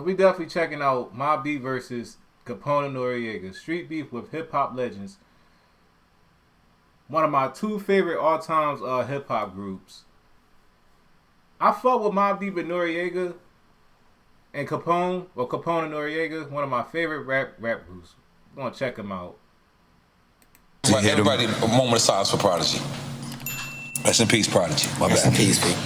we definitely checking out Mobb versus Capone and Noreaga. Street beef with hip hop legends. One of my two favorite all time hip hop groups. I fuck with Mobb and Noreaga and Capone, or Capone and Noreaga. One of my favorite rap groups. I'm gonna check them out. Everybody, a moment of silence for Prodigy. Rest in peace, Prodigy. My bad. Rest in peace, Pete.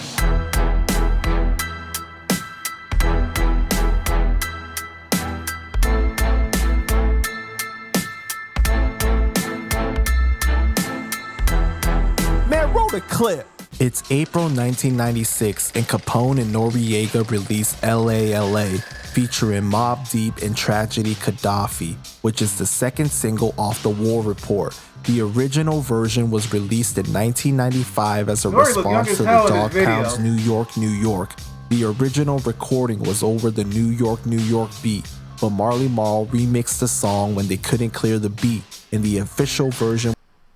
Man, roll the clip. It's April 1996 and Capone and Noreaga released LALA featuring Mobb Deep and Tragedy Gaddafi, which is the second single off the War Report. The original version was released in 1995 as a response to the Dogg Pound's New York, New York. The original recording was over the New York, New York beat, but Marley Marl remixed the song when they couldn't clear the beat. In the official version,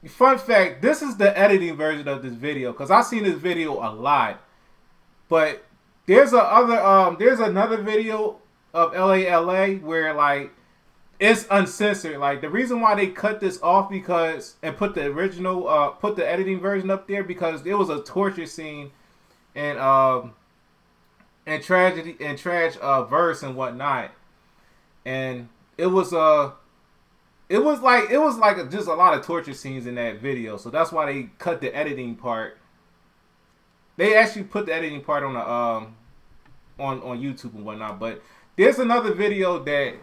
fun fact, this is the editing version of this video, because I've seen this video a lot. But there's another video of LALA where like it's uncensored. Like the reason why they cut this off and put the original put the editing version up there, because there was a torture scene and tragedy and verse and whatnot. And it was like just a lot of torture scenes in that video, so that's why they cut the editing part. They actually put the editing part on the on YouTube and whatnot. But there's another video that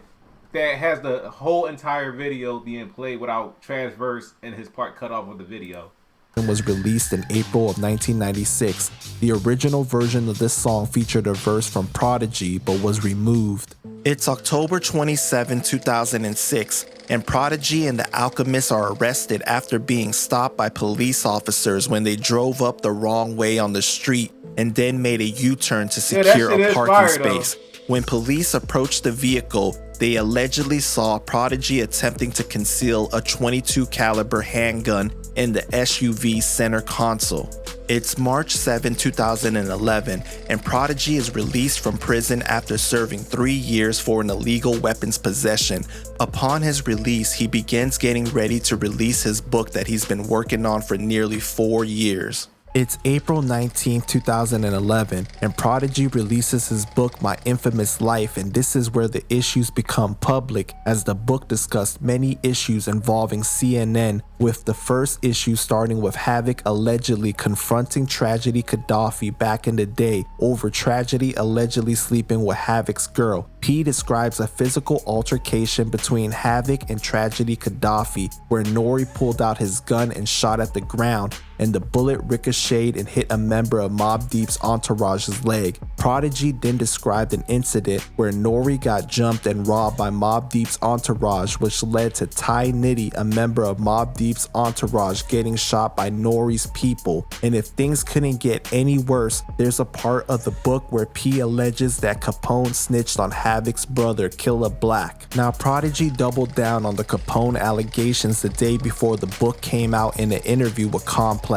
has the whole entire video being played without Trash verse and his part cut off of the video. Was released in April of 1996. The original version of this song featured a verse from Prodigy but was removed. It's October 27, 2006, and Prodigy and the Alchemist are arrested after being stopped by police officers when they drove up the wrong way on the street and then made a U-turn to secure a parking space. When police approached the vehicle, they allegedly saw Prodigy attempting to conceal a .22 caliber handgun in the SUV center console. It's March 7, 2011, and Prodigy is released from prison after serving 3 years for an illegal weapons possession. Upon his release, he begins getting ready to release his book that he's been working on for nearly 4 years. It's April 19, 2011, and Prodigy releases his book, My Infamous Life, and this is where the issues become public, as the book discussed many issues involving CNN, with the first issue starting with Havoc allegedly confronting Tragedy Gaddafi back in the day over Tragedy allegedly sleeping with Havoc's girl. P describes a physical altercation between Havoc and Tragedy Gaddafi, where Nori pulled out his gun and shot at the ground, and the bullet ricocheted and hit a member of Mobb Deep's entourage's leg. Prodigy then described an incident where Nori got jumped and robbed by Mobb Deep's entourage, which led to Ty Nitty, a member of Mobb Deep's entourage, getting shot by Nori's people. And if things couldn't get any worse, there's a part of the book where P alleges that Capone snitched on Havoc's brother, Killa Black. Now, Prodigy doubled down on the Capone allegations the day before the book came out in an interview with Complex.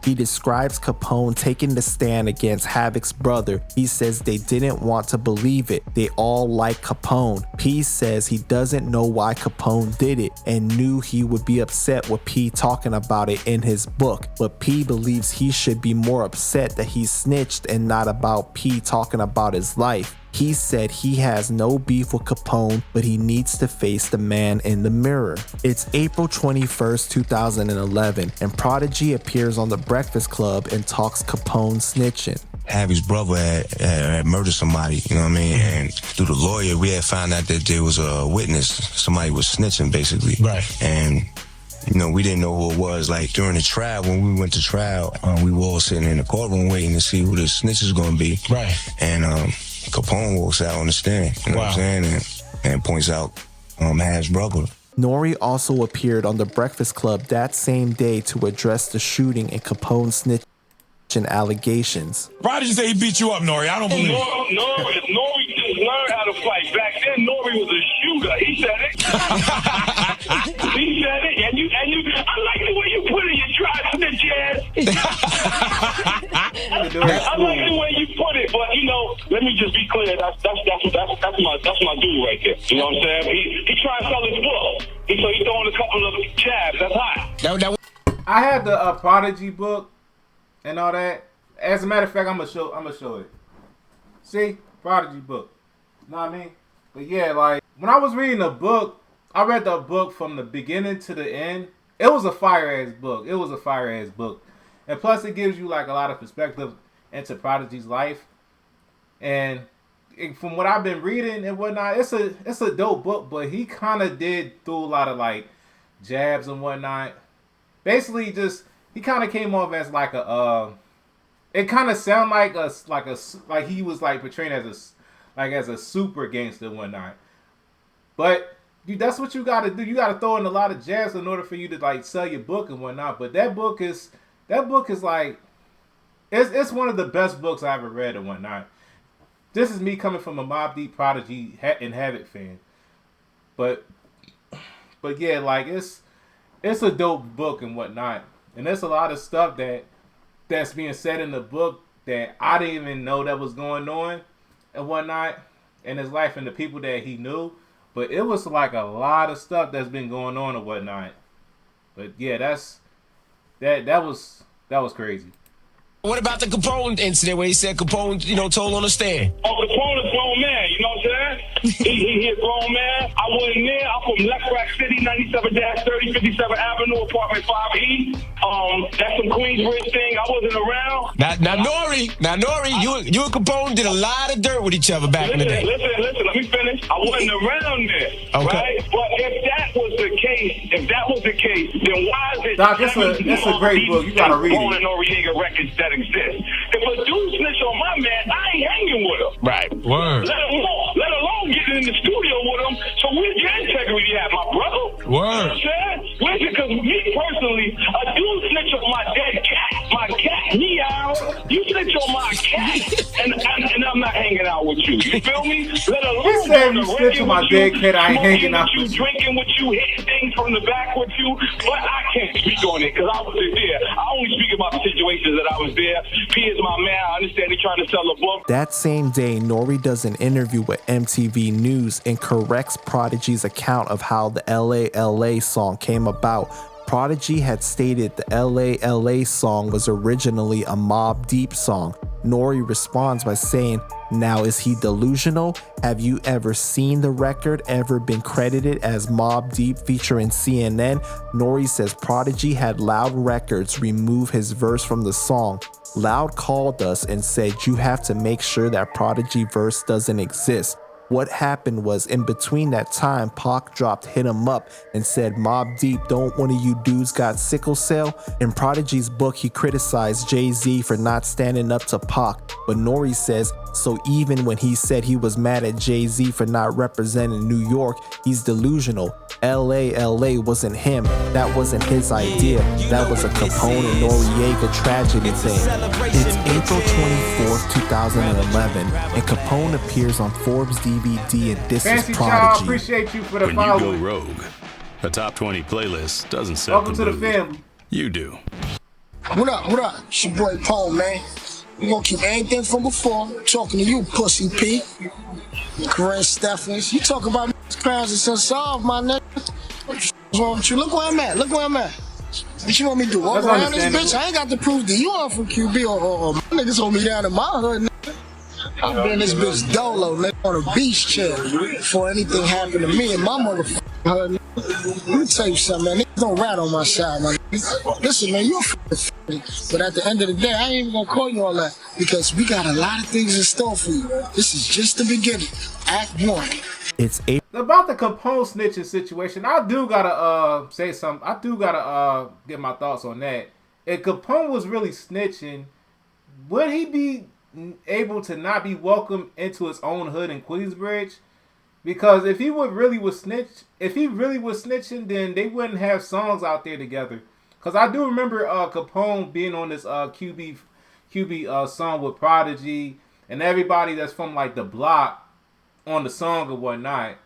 He describes Capone taking the stand against Havoc's brother. He says they didn't want to believe it. They all like Capone. P says he doesn't know why Capone did it and knew he would be upset with P talking about it in his book. But P believes he should be more upset that he snitched and not about P talking about his life. He said he has no beef with Capone, but he needs to face the man in the mirror. It's April 21st, 2011, and Prodigy appears on The Breakfast Club and talks Capone snitching. Havoc's brother had murdered somebody, you know what I mean? And through the lawyer, we had found out that there was a witness. Somebody was snitching, basically. Right. And you know, we didn't know who it was. Like, during the trial, when we went to trial, we were all sitting in the courtroom waiting to see who the snitch is going to be. Right. And Capone walks out on the stand, you know what I'm saying? And points out Havoc's brother. Nori also appeared on The Breakfast Club that same day to address the shooting and Capone snitching allegations. Prodigy say he beat you up, Nori. I don't believe it. Nori just learned how to fight. Back then, Nori was a shooter. He said it. He said it. And you, I like the way you put it. You tried to snitch your ass I like the way you put it, but you know, let me just be clear. That's my dude right there. You know what I'm saying? He trying to sell his book, so he's throwing a couple of jabs. That's hot. I had the Prodigy book and all that. As a matter of fact, I'm gonna show it. See, Prodigy book. You know what I mean? But yeah, like when I was reading the book, I read the book from the beginning to the end. It was a fire ass book. And plus, it gives you like a lot of perspective into Prodigy's life. And from what I've been reading and whatnot, it's a dope book. But he kind of did through a lot of like jabs and whatnot. Basically, he kind of came off as like it kind of sounded like he was like portrayed as a super gangster and whatnot. But that's what you gotta do. You gotta throw in a lot of jabs in order for you to like sell your book and whatnot. But that book is like it's one of the best books I ever read and whatnot. This is me coming from a Mobb Deep, Prodigy, and Havoc fan. But yeah, like it's a dope book and whatnot. And there's a lot of stuff that's being said in the book that I didn't even know that was going on and whatnot in his life and the people that he knew. But it was like a lot of stuff that's been going on and whatnot. But yeah, that was crazy. What about the Capone incident where he said Capone, told on the stand? Oh, Capone is a grown man, you know what I'm saying? He a grown man. I wasn't there. I'm from Left City, 97-30, 57 Avenue, apartment 5E. That's some Queensbridge thing. I wasn't around. Now, Nori, you and Capone did a lot of dirt with each other back in the day. Listen, let me finish. I wasn't around there, okay. Right? But if that was the case, then why is it Doc, it's a great book. You gotta read it. Noreaga records that exist? If a dude snitch on my man, I ain't hanging with him. Right. Word. Let alone getting in the studio with him. So where's your integrity at, my brother? Word. You know what I'm saying? Where's it? Because me personally, a dude snitch on my dead cat, meow. You snitch on my cat, and I'm not hanging out with you. You feel me? Let alone He said you snitch on my dead cat, I ain't hanging out with you. Drinking with you, hitting things from the back with you. But I can't speak on it because I wasn't there. I only speak about the situations that I was there. P is my man. I understand he's trying to sell a book. That same day, Nori does an interview with MTV News and corrects Prodigy's account of how the LA song came about. Prodigy had stated the LA song was originally a Mobb Deep song. Nori responds by saying, "Now is he delusional? Have you ever seen the record ever been credited as Mobb Deep featuring CNN?" Nori says Prodigy had Loud Records remove his verse from the song. Loud called us and said you have to make sure that Prodigy verse doesn't exist. What happened was, in between that time, Pac dropped Hit 'Em Up and said, "Mobb Deep, don't one of you dudes got sickle cell?" In Prodigy's book, he criticized Jay-Z for not standing up to Pac, but Nori says, so even when he said he was mad at Jay-Z for not representing New York, he's delusional. LA wasn't him. That wasn't his idea. That was a Capone and Noreaga tragedy thing. It's April 24th, 2011, and Capone appears on Forbes DVD and disses Fancy Prodigy. Child, appreciate you for the When follow. you go rogue, a top 20 playlist doesn't set Welcome the to the mood. family. You do. What up? It's your boy Paul, man. We gonna keep everything from before. Talking to you, Pussy P. Corinne Stephens. You talk about crowns is unsolved, my nigga. What's wrong with you? Look where I'm at. What you want me to do? Walk That's around this understandable. bitch? I ain't got to prove that you are from QB or my niggas hold me down in my hood, nigga. I've been this bitch dolo, nigga, on a beach chair before anything happened to me and my motherfucking hood, nigga. Let me tell you something, man. Niggas don't rat on my side, man. Listen, man, you a f***ing. But at the end of the day, I ain't even gonna call you all that because we got a lot of things in store for you. This is just the beginning. Act 1. It's April. About the Capone snitching situation, I do gotta say something. I do gotta get my thoughts on that. If Capone was really snitching, would he be able to not be welcomed into his own hood in Queensbridge? Because if he really was snitching, then they wouldn't have songs out there together. Because I do remember Capone being on this QB song with Prodigy and everybody that's from like the block on the song or whatnot.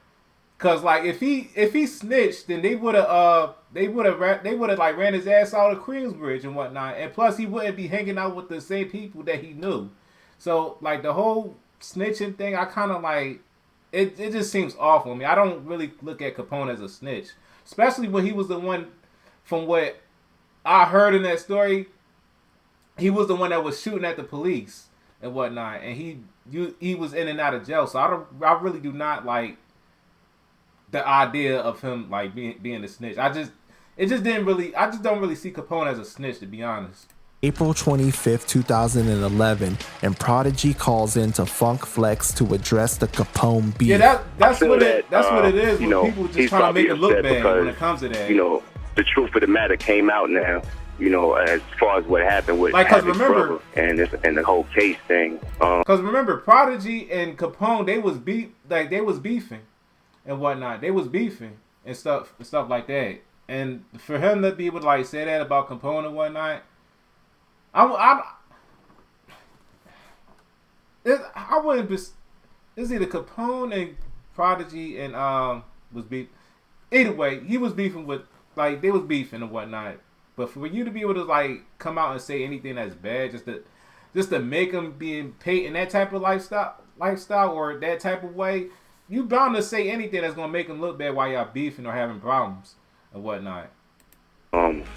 Cause like if he snitched, then they would have like ran his ass out of Queensbridge and whatnot, and plus he wouldn't be hanging out with the same people that he knew. So like the whole snitching thing, I kind of like it just seems awful. I mean, I don't really look at Capone as a snitch, especially when he was the one, from what I heard in that story, he was the one that was shooting at the police and whatnot, and he was in and out of jail. So I really do not like the idea of him like being a snitch. I just don't really see Capone as a snitch, to be honest. April 25th, 2011, and Prodigy calls in to Funk Flex to address the Capone beef. Yeah, that's what it is. You know, people just trying to make it look bad when it comes to that. You know, the truth of the matter came out now. You know, as far as what happened with like, cause remember, and the whole case thing. Cause remember, Prodigy and Capone, they was beefing and whatnot. They was beefing and stuff like that. And for him to be able to like say that about Capone and whatnot, I wouldn't be. It's either Capone and Prodigy and was beef. Either way, he was beefing with, like, they was beefing and whatnot. But for you to be able to like come out and say anything that's bad, just to make him being paid in that type of lifestyle or that type of way, you bound to say anything that's gonna make him look bad while y'all beefing or having problems and whatnot.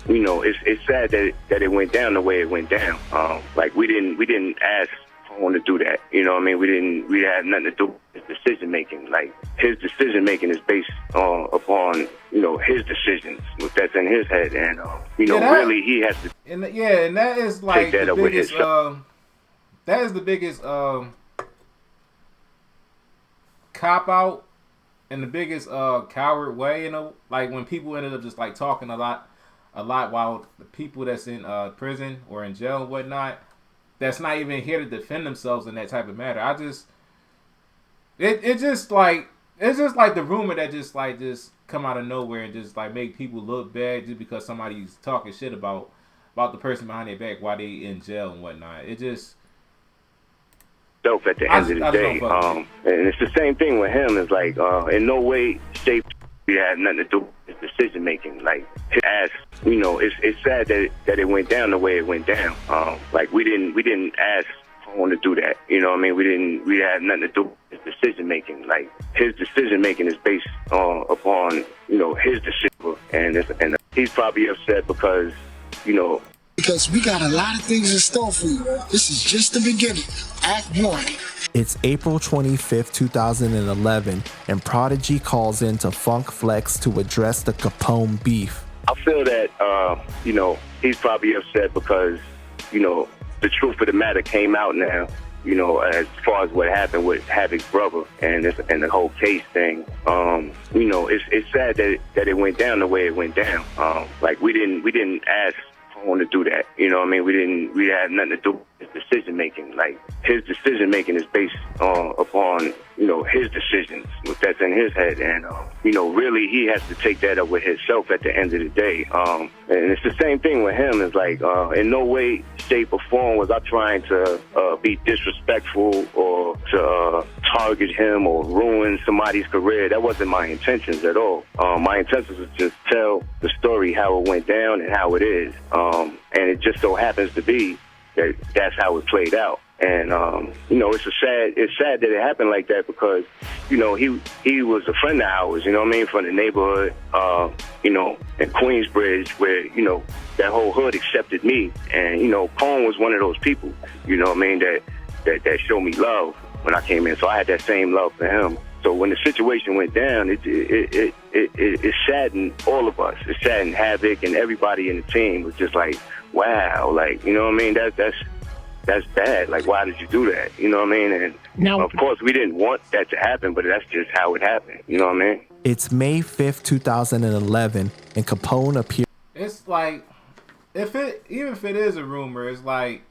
You know, it's sad that it went down the way it went down. Like we didn't ask Capone to do that. You know what I mean? We had nothing to do with his decision making. Like his decision making is based upon, you know, his decisions, that's in his head, and you know, really he has to. And that is like the biggest. That is the biggest cop out and the biggest coward way. You know, like when people ended up just like talking a lot while the people that's in prison or in jail and whatnot, that's not even here to defend themselves in that type of matter. It's just like the rumor that just come out of nowhere and just like make people look bad just because somebody's talking shit about the person behind their back while they in jail and whatnot. It just self at the end of the day, and it's the same thing with him. It's like in no way, shape, we had nothing to do with his decision making. Like his ass, you know, it's sad that it went down the way it went down. Like we didn't ask Capone to do that. You know what I mean? We had nothing to do with his decision making. Like his decision making is based upon, you know, his decision, and he's probably upset because, you know. Because we got a lot of things in store for you. This is just the beginning. Act 1. It's April 25th, 2011, and Prodigy calls in to Funk Flex to address the Capone beef. I feel that, you know, he's probably upset because, you know, the truth of the matter came out now, you know, as far as what happened with Havoc's brother and the whole case thing. You know, it's sad that it went down the way it went down. Like we didn't ask Capone to do that. You know what I mean? We had nothing to do with his decision making. Like his decision making is based upon, you know, his decisions, that's in his head, and you know, really he has to take that up with himself at the end of the day. And it's the same thing with him. It's like in no way, shape, or form was I trying to be disrespectful or to target him or ruin somebody's career. That wasn't my intentions at all. My intentions was just tell the story how it went down and how it is. And it just so happens to be that that's how it played out. And you know, it's sad that it happened like that because, you know, he was a friend of ours, you know what I mean, from the neighborhood, you know, in Queensbridge, where, you know, that whole hood accepted me. And, you know, Capone was one of those people, you know what I mean, that showed me love when I came in. So I had that same love for him. So when the situation went down, it saddened all of us. It saddened Havoc and everybody in the team. Was just like, wow, like, you know what I mean? That's bad. Like, why did you do that? You know what I mean? And now, of course, we didn't want that to happen, but that's just how it happened. You know what I mean? It's May 5th, 2011, and Capone appears. It's like, even if it is a rumor, it's like,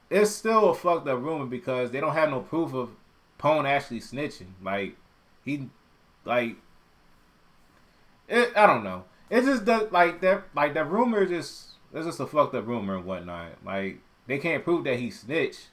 it's still a fucked up rumor because they don't have no proof of Capone actually snitching. Like, I don't know. It just does, like that rumor it's just a fucked up rumor and whatnot. Like, they can't prove that he snitched.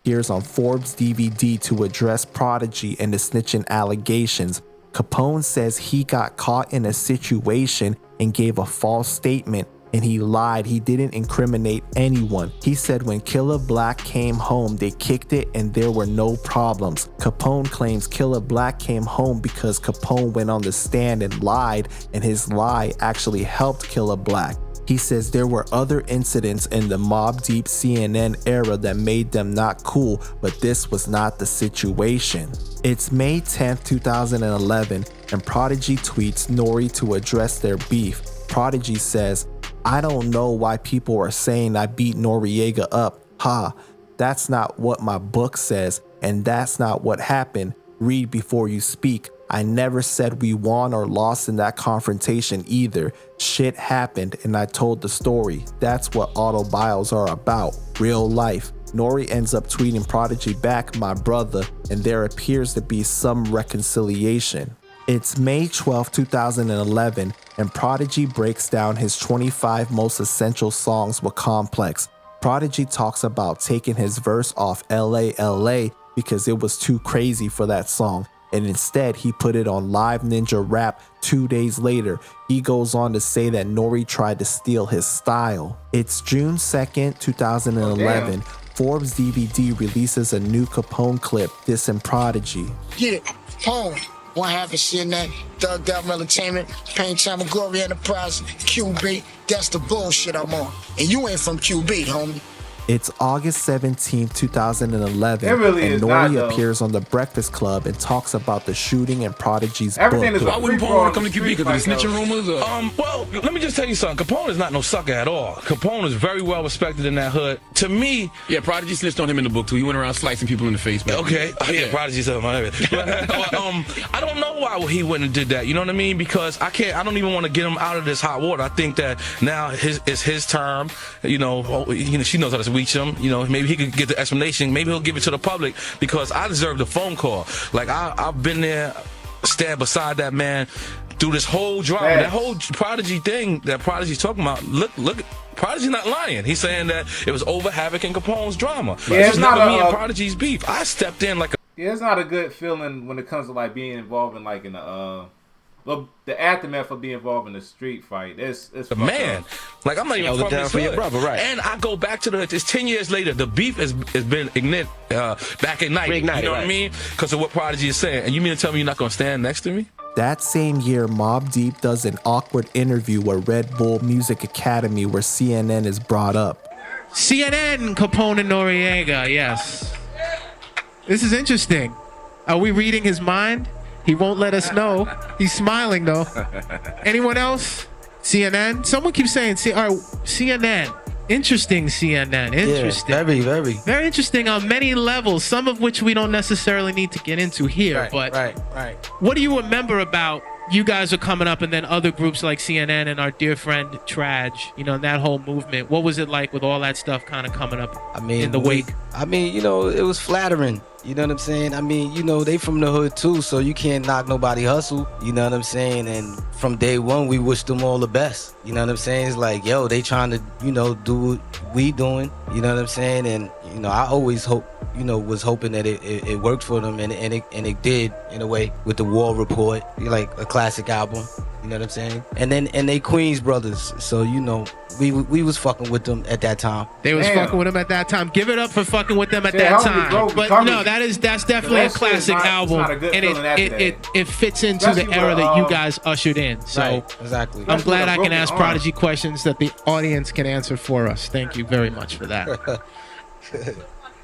appears on Forbes DVD to address Prodigy and the snitching allegations. Capone says he got caught in a situation and gave a false statement, and he lied. He didn't incriminate anyone. He said when Killer Black came home, they kicked it and there were no problems. Capone claims Killer Black came home because Capone went on the stand and lied, and his lie actually helped Killer Black. He says there were other incidents in the Mobb Deep CNN era that made them not cool, but this was not the situation. It's May 10th, 2011, and Prodigy tweets Nori to address their beef. Prodigy says, "I don't know why people are saying I beat Noreaga up. Ha, that's not what my book says, and that's not what happened. Read before you speak. I never said we won or lost in that confrontation either. Shit happened and I told the story. That's what autobios are about. Real life." Nori ends up tweeting Prodigy back, "My brother," and there appears to be some reconciliation. It's May 12, 2011, and Prodigy breaks down his 25 most essential songs with Complex. Prodigy talks about taking his verse off LA LA because it was too crazy for that song, and instead he put it on Live Ninja Rap 2 days later. He goes on to say that Nori tried to steal his style. It's June 2nd, 2011. Forbes DVD releases a new Capone clip dissing Prodigy. Yeah, home. What happened, CNN, Thug Devil Entertainment, Pain Time of Glory Enterprise, QB, that's the bullshit I'm on. And you ain't from QB, homie. It's August 17, 2011, really and not, Nori appears on The Breakfast Club and talks about the shooting in Prodigy's book. Why wouldn't Paul want to come to QB? Because of the snitching rumors? Well, let me just tell you something. Capone is not no sucker at all. Capone is very well respected in that hood. To me... Yeah, Prodigy snitched on him in the book, too. He went around slicing people in the face. Okay. Yeah, Prodigy said everything. I don't know why he went and did that. You know what I mean? Because I don't even want to get him out of this hot water. I think that now it's his term. You know, she knows how to reach him. You know, maybe he could get the explanation. Maybe he'll give it to the public, because I deserve the phone call. Like, I've been there, stand beside that man through this whole drama. That whole Prodigy thing that Prodigy's talking about. Look, Prodigy's not lying. He's saying that it was over Havoc and Capone's drama. Yeah, it's not me and Prodigy's beef. I stepped in like a... Yeah, it's not a good feeling when it comes to like being involved in like in the aftermath of being involved in a street fight. It's man. Like, I'm not even from this for your brother, right? And I go back to it's 10 years later. The beef has been back at night. Reignited, you know what I mean? Because of what Prodigy is saying. And you mean to tell me you're not going to stand next to me? That same year, Mobb Deep does an awkward interview with Red Bull Music Academy where CNN is brought up. CNN, Capone and Noreaga, yes. This is interesting. Are we reading his mind? He won't let us know. He's smiling, though. Anyone else? CNN? Someone keeps saying CNN. Interesting, CNN. Interesting. Yeah, very interesting on many levels, some of which we don't necessarily need to get into here. Right. What do you remember about you guys are coming up and then other groups like CNN and our dear friend Traj, you know, that whole movement? What was it like with all that stuff kind of coming up in the wake? You know, it was flattering. You know what I'm saying? I mean, you know, they from the hood too, so you can't knock nobody hustle. You know what I'm saying? And from day one, we wish them all the best. You know what I'm saying? It's like, yo, they trying to, you know, do what we doing. You know what I'm saying? And, you know, I always was hoping that it worked for them, and it did in a way with the War Report, like a classic album. You know what I'm saying? And they Queens brothers, so you know we was fucking with them at that time. They was fucking with them at that time. Give it up for fucking with them at that time. But no, that's definitely a classic album, and it fits into the era that you guys ushered in. So right, exactly. I'm glad I can ask Prodigy questions that the audience can answer for us. Thank you very much for that.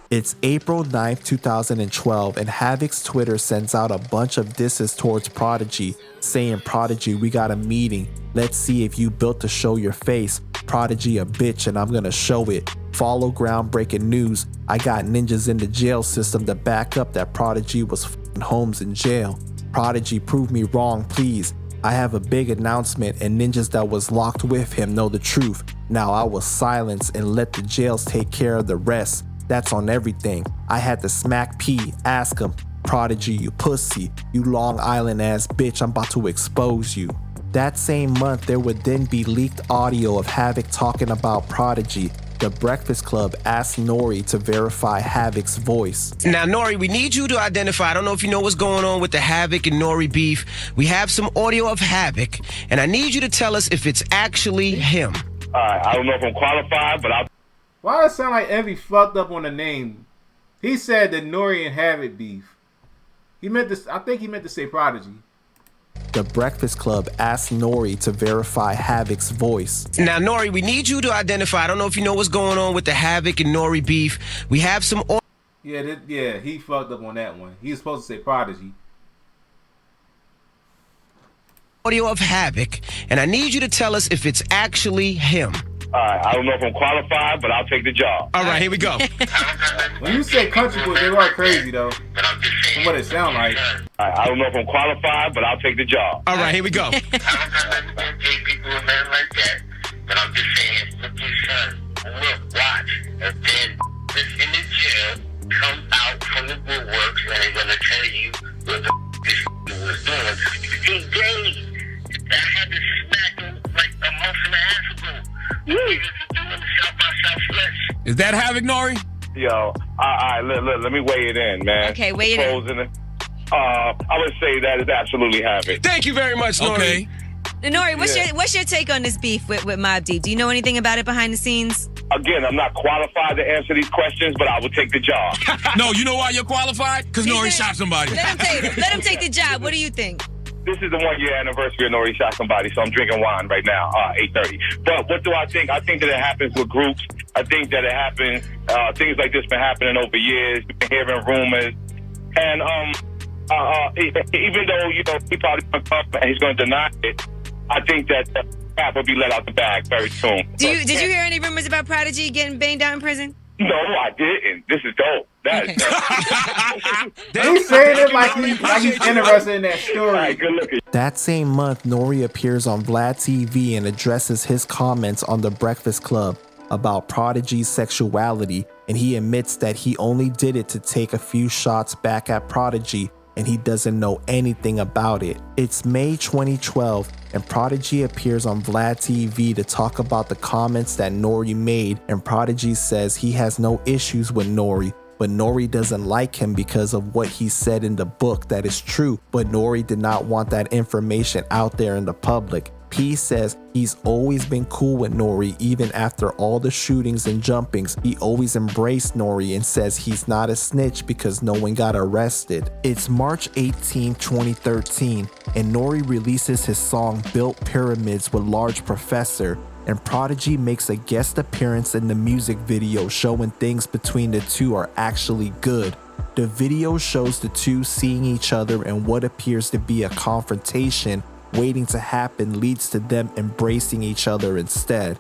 It's April 9th, 2012, and Havoc's Twitter sends out a bunch of disses towards Prodigy, saying, "Prodigy, we got a meeting. Let's see if you built to show your face. Prodigy a bitch, and I'm gonna show it. Follow groundbreaking news. I got ninjas in the jail system to back up that Prodigy was f***ing Holmes in jail. Prodigy, prove me wrong, please. I have a big announcement, and ninjas that was locked with him know the truth. Now I will silence and let the jails take care of the rest. That's on everything. I had to smack P, ask him, Prodigy, you pussy, you Long Island ass bitch, I'm about to expose you." That same month, there would then be leaked audio of Havoc talking about Prodigy. The Breakfast Club asked Nori to verify Havoc's voice. Now, Nori, we need you to identify. I don't know if you know what's going on with the Havoc and Nori beef. We have some audio of Havoc, and I need you to tell us if it's actually him. All right, I don't know if I'm qualified, but I'll... Why does it sound like Evie fucked up on the name? He said the Nori and Havoc beef. He meant this. I think he meant to say Prodigy. The Breakfast Club asked Nori to verify Havoc's voice. Now, Nori, we need you to identify. I don't know if you know what's going on with the Havoc and Nori beef. We have some... Yeah, he fucked up on that one. He was supposed to say Prodigy. Audio of Havoc, and I need you to tell us if it's actually him. All right, I don't know if I'm qualified, but I'll take the job. All right, here we go. When you say country boys, they are crazy though. From what it sound like. All right, I don't know if I'm qualified, but I'll take the job. All right, here we go. Come out from the woodworks and they're gonna tell you what the this was doing. He gave. I had to smack him like a month and a half ago. He was doing the South by Southwest. Is that Havoc, Nori? Yo, all right, let me weigh it in, man. Okay, weigh it in. I would say that is absolutely Havoc. Thank you very much, Nori. Okay. Nori, what's your take on this beef with Mobb Deep? Do you know anything about it behind the scenes? Again, I'm not qualified to answer these questions, but I will take the job. No, you know why you're qualified? Because Nori shot somebody. Let him take the job. What do you think? This is the 1 year anniversary of Nori shot somebody, so I'm drinking wine right now, 8:30. But what do I think? I think that it happens with groups. I think that it happens, things like this been happening over years. You've been hearing rumors. And even though, you know, he probably going to come and he's going to deny it, I think that the cat will be let out the bag very soon. Did you hear any rumors about Prodigy getting banged out in prison? No, I didn't. This is dope. He's saying it like he's interested in that story. Right, good looking. That same month, Nori appears on Vlad TV and addresses his comments on The Breakfast Club about Prodigy's sexuality, and he admits that he only did it to take a few shots back at Prodigy, and he doesn't know anything about it. It's May 2012, and Prodigy appears on Vlad TV to talk about the comments that Nori made, and Prodigy says he has no issues with Nori, but Nori doesn't like him because of what he said in the book. That is true, but Nori did not want that information out there in the public. P says he's always been cool with Nori even after all the shootings and jumpings. He always embraced Nori and says he's not a snitch because no one got arrested. It's March 18, 2013, and Nori releases his song Built Pyramids with Large Professor, and Prodigy makes a guest appearance in the music video showing things between the two are actually good. The video shows the two seeing each other and what appears to be a confrontation waiting to happen leads to them embracing each other instead.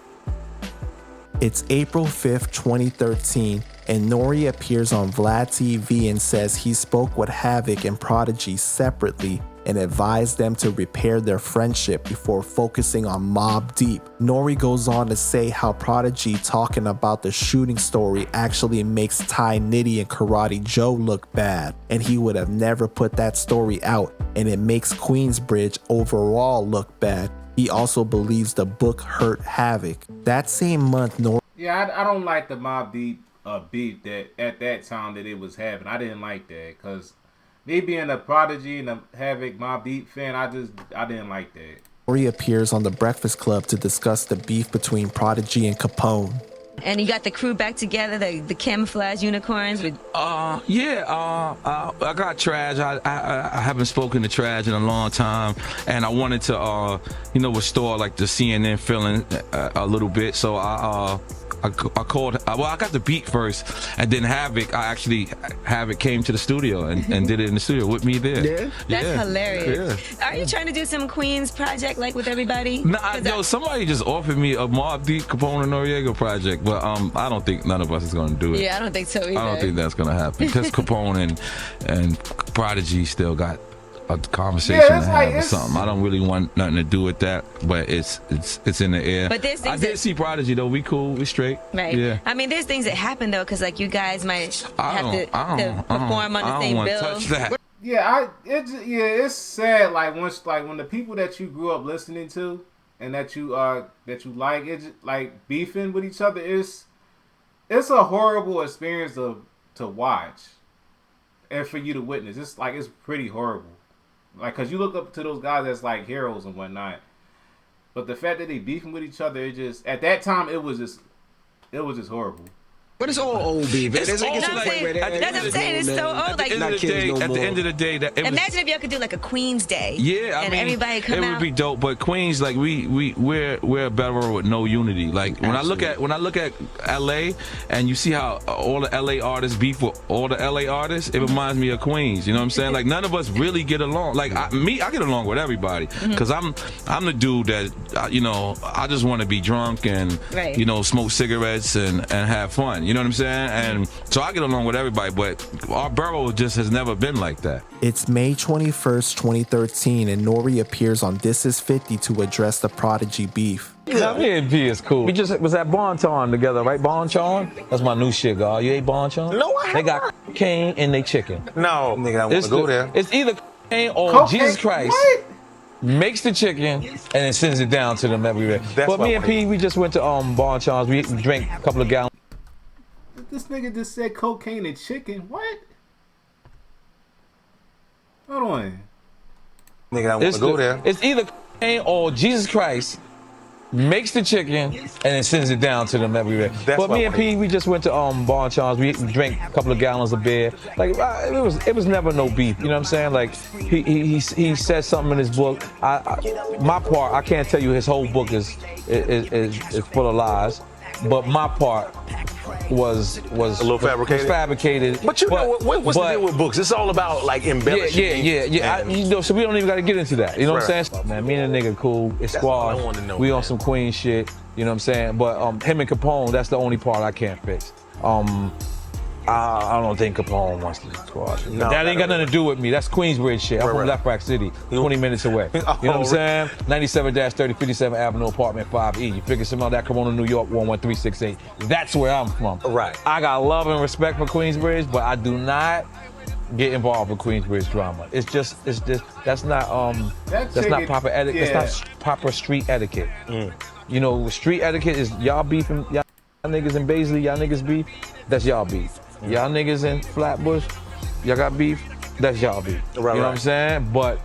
It's April 5th, 2013, and Nori appears on Vlad TV and says he spoke with Havoc and Prodigy separately and advised them to repair their friendship before focusing on Mobb Deep. Nori goes on to say how Prodigy talking about the shooting story actually makes Ty Nitty and Karate Joe look bad, and he would have never put that story out, and it makes Queensbridge overall look bad. He also believes the book hurt Havoc. That same month, Nori... Yeah, I don't like the Mobb Deep beef that at that time that it was having. I didn't like that because me being a Prodigy and a Havoc Mobb Deep fan, I didn't like that. Nori appears on The Breakfast Club to discuss the beef between Prodigy and Capone. And you got the crew back together, the camouflage unicorns with... I got Trash. I haven't spoken to Trash in a long time, and I wanted to, restore like the CNN feeling a little bit. So I called. Well, I got the beat first, and then Havoc. Havoc came to the studio and did it in the studio with me there. Yeah, that's hilarious. Yeah. Are you trying to do some Queens project like with everybody? Nah, somebody just offered me a Mobb Deep, Capone, and Noreaga project, but I don't think none of us is going to do it. Yeah, I don't think so either. I don't think that's going to happen because Capone and Prodigy still got a conversation to have or something. I don't really want nothing to do with that, but it's in the air. But there's things I did see Prodigy though. We cool. We straight. Right. Yeah. I mean, there's things that happen though, because like you guys might have to perform on the same bill. Touch that. Yeah, it's sad. Like when the people that you grew up listening to and that you like, it's like beefing with each other. it's a horrible experience to watch and for you to witness. It's like, it's pretty horrible. Like, cause you look up to those guys as like heroes and whatnot, but the fact that they beefing with each other, it just, at that time, it was just horrible. But it's all old beef. That's what I'm saying. It's so old. Like, at the end of the day, that imagine if y'all could do like a Queen's Day. Yeah, I and mean, everybody come out. It would be dope. But Queens, like we're better with no unity. Like when I look at LA and you see how all the LA artists beef with all the LA artists, it reminds me of Queens. You know what I'm saying? Like none of us really get along. Like I get along with everybody because I'm the dude that I just want to be drunk and smoke cigarettes and have fun. You know what I'm saying? And so I get along with everybody, but our borough just has never been like that. It's May 21st, 2013, and Nori appears on This Is 50 to address the Prodigy beef. Yeah, me and P is cool. We just was at Bonchon together, right? Bonchon? That's my new shit, girl. You ate Bonchon? No, I haven't. They got cocaine and they chicken. No, nigga, I want to go there. It's either cocaine or Jesus Christ. What? Makes the chicken and then sends it down to them everywhere. But me and P, we just went to Bonchon's. We drank a couple of gallons. This nigga just said cocaine and chicken. What? Hold on. Nigga, I want to go there. It's either cocaine or Jesus Christ makes the chicken and then sends it down to them everywhere. But me and P, we just went to Bonchon's. We drank a couple of gallons of beer. Like it was never no beef. You know what I'm saying? Like he said something in his book. My part, I can't tell you his whole book is full of lies. But my part was a little fabricated. But what's the deal with books? It's all about like embellishing. Yeah. So we don't even got to get into that. You know what I'm saying? Man, me and the nigga cool. It's squad. We on some Queen shit. You know what I'm saying? But him and Capone, that's the only part I can't fix. I don't think Capone wants to squad. No, that ain't got nothing to do with me. That's Queensbridge shit. I'm from Left Rock City, 20 minutes away. You know what I'm saying? 97-30, 57th Avenue, apartment 5E. You figure some of that Corona, New York, 11368. That's where I'm from. Right. I got love and respect for Queensbridge, but I do not get involved with Queensbridge drama. It's just that's not proper etiquette. Yeah. It's not proper street etiquette. You know, street etiquette is y'all beefing, y'all niggas in Baisley, y'all niggas beef. That's y'all beef. Y'all niggas in Flatbush, y'all got beef, that's y'all beef. You know what I'm saying? But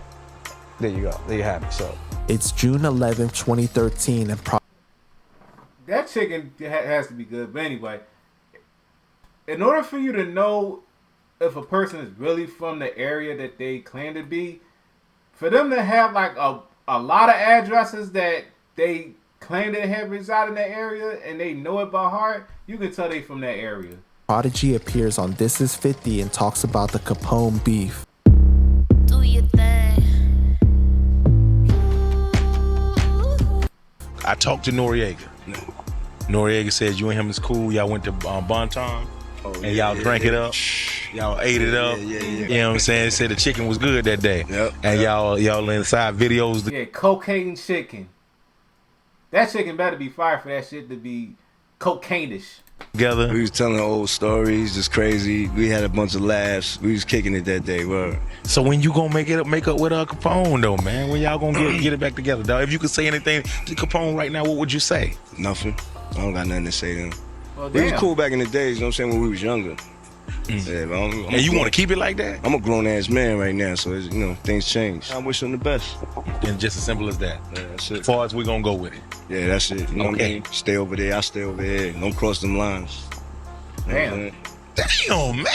there you go. There you have it. So it's June 11th, 2013, and that chicken has to be good. But anyway, in order for you to know if a person is really from the area that they claim to be, for them to have like a lot of addresses that they claim they have reside in that area and they know it by heart, you can tell they from that area. Prodigy appears on This Is 50 and talks about the Capone beef. Do your thing. I talked to Noreaga. Noreaga said you and him is cool. Y'all went to Bonton and y'all drank it up. Y'all ate it up. You know what I'm saying? They said the chicken was good that day. And y'all inside videos. Yeah, cocaine chicken. That chicken better be fired for that shit to be cocaine-ish. Together. We was telling old stories, just crazy. We had a bunch of laughs. We was kicking it that day. Word. So when you gonna make up with Capone though, man? When y'all gonna get it back together, dog? If you could say anything to Capone right now, what would you say? Nothing. I don't got nothing to say to him. Well, we was cool back in the days, you know what I'm saying, when we was younger. Yeah, and you want to keep it like that? I'm a grown-ass man right now, so it's, things change. I wish him the best. And just as simple as that. Yeah, that's it. As far as we gonna go with it. Yeah, that's it. You know what I mean? Stay over there, I stay over here. Don't cross them lines. Damn. Damn, man.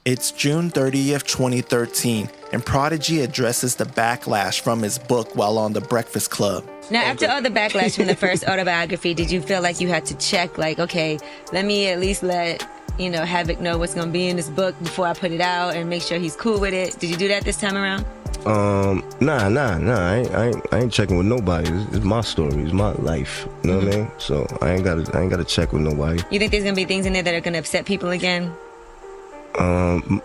It's June 30th, 2013, and Prodigy addresses the backlash from his book while on The Breakfast Club. Now, after all the backlash from the first autobiography, did you feel like you had to check, like, okay, let me at least let Havoc know what's gonna be in this book before I put it out and make sure he's cool with it? Did you do that this time around? Nah. I ain't checking with nobody. It's my story. It's my life. You know what I mean? So I ain't gotta check with nobody. You think there's gonna be things in there that are gonna upset people again?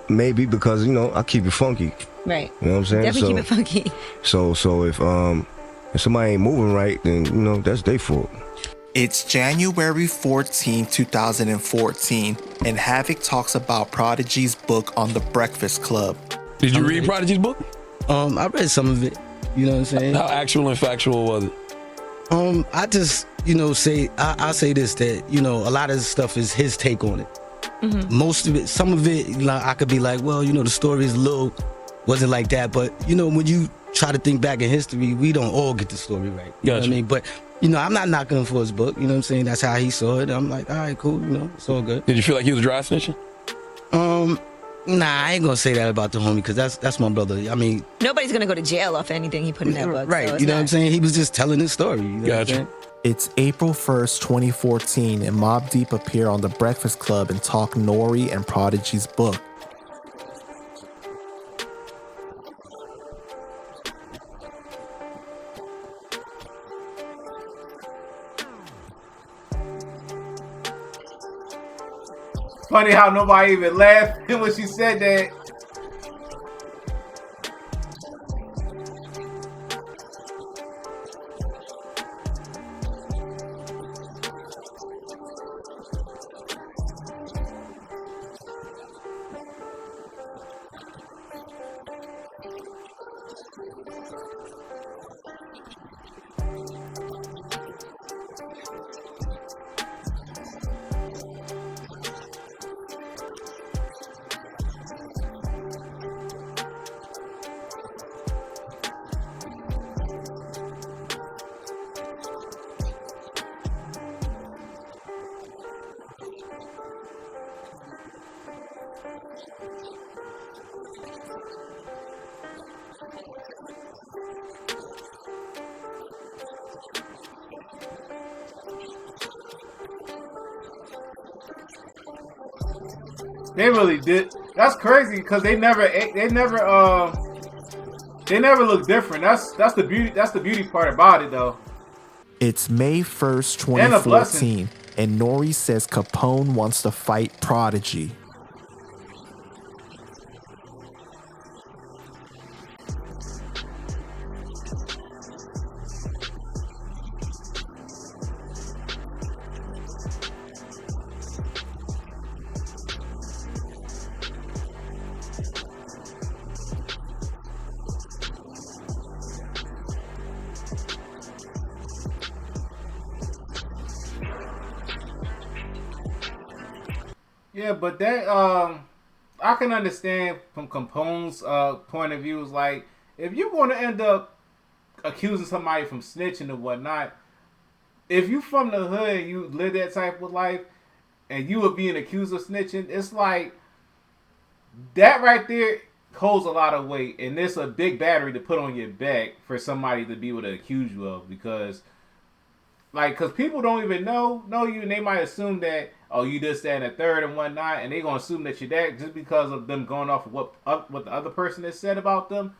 Maybe because I keep it funky. Right. You know what I'm saying? Definitely keep it funky. So if somebody ain't moving right, then that's their fault. It's January 14, 2014, and Havoc talks about Prodigy's book on The Breakfast Club. Did you read Prodigy's book? I read some of it. You know what I'm saying? How actual and factual was it? I just I'll say this, that, a lot of this stuff is his take on it. Mm-hmm. Most of it, some of it, I could be like, well, the story is wasn't like that. But, when you try to think back in history, we don't all get the story right. You know what I mean? But, I'm not knocking him for his book. You know what I'm saying? That's how he saw it. I'm like, all right, cool. It's all good. Did you feel like he was dry snitching? Nah, I ain't gonna say that about the homie, because that's my brother. I mean, nobody's gonna go to jail off anything he put in that book. Right. So You know what I'm saying? He was just telling his story. You know what I'm saying? It's April 1st, 2014, and Mobb Deep appear on The Breakfast Club and talk Nori and Prodigy's book. Funny how nobody even laughed when she said that. They really did. That's crazy because they never look different. That's the beauty. That's the beauty part about it, though. It's May 1st, 2014, and Nori says Capone wants to fight Prodigy. Yeah, but that I can understand from Capone's point of view. Is like, if you're going to end up accusing somebody from snitching and whatnot, if you from the hood and you live that type of life and you are being accused of snitching, it's like that right there holds a lot of weight, and it's a big battery to put on your back for somebody to be able to accuse you of, because people don't even know you, and they might assume that, oh, you this, that, and the third and whatnot, and they're going to assume that you're that just because of them going off of what the other person has said about them.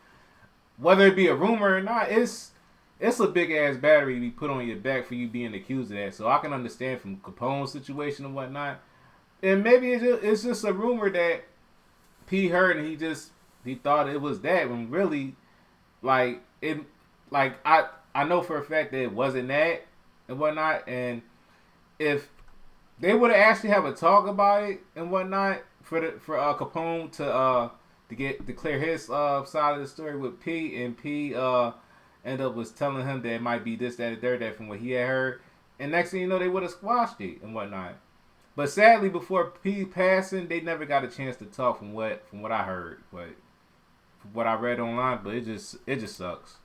Whether it be a rumor or not, it's a big-ass battery to be put on your back for you being accused of that. So I can understand from Capone's situation and whatnot. And maybe it's just a rumor that P heard, and he thought it was that, when really, I know for a fact that it wasn't that and whatnot. And if they would have actually have a talk about it and whatnot for Capone to clear his side of the story with P, and P end up was telling him that it might be this, that, and third, that from what he had heard, and next thing you know, they would have squashed it and whatnot. But sadly, before P passing, they never got a chance to talk from what I heard, but from what I read online. But it just sucks.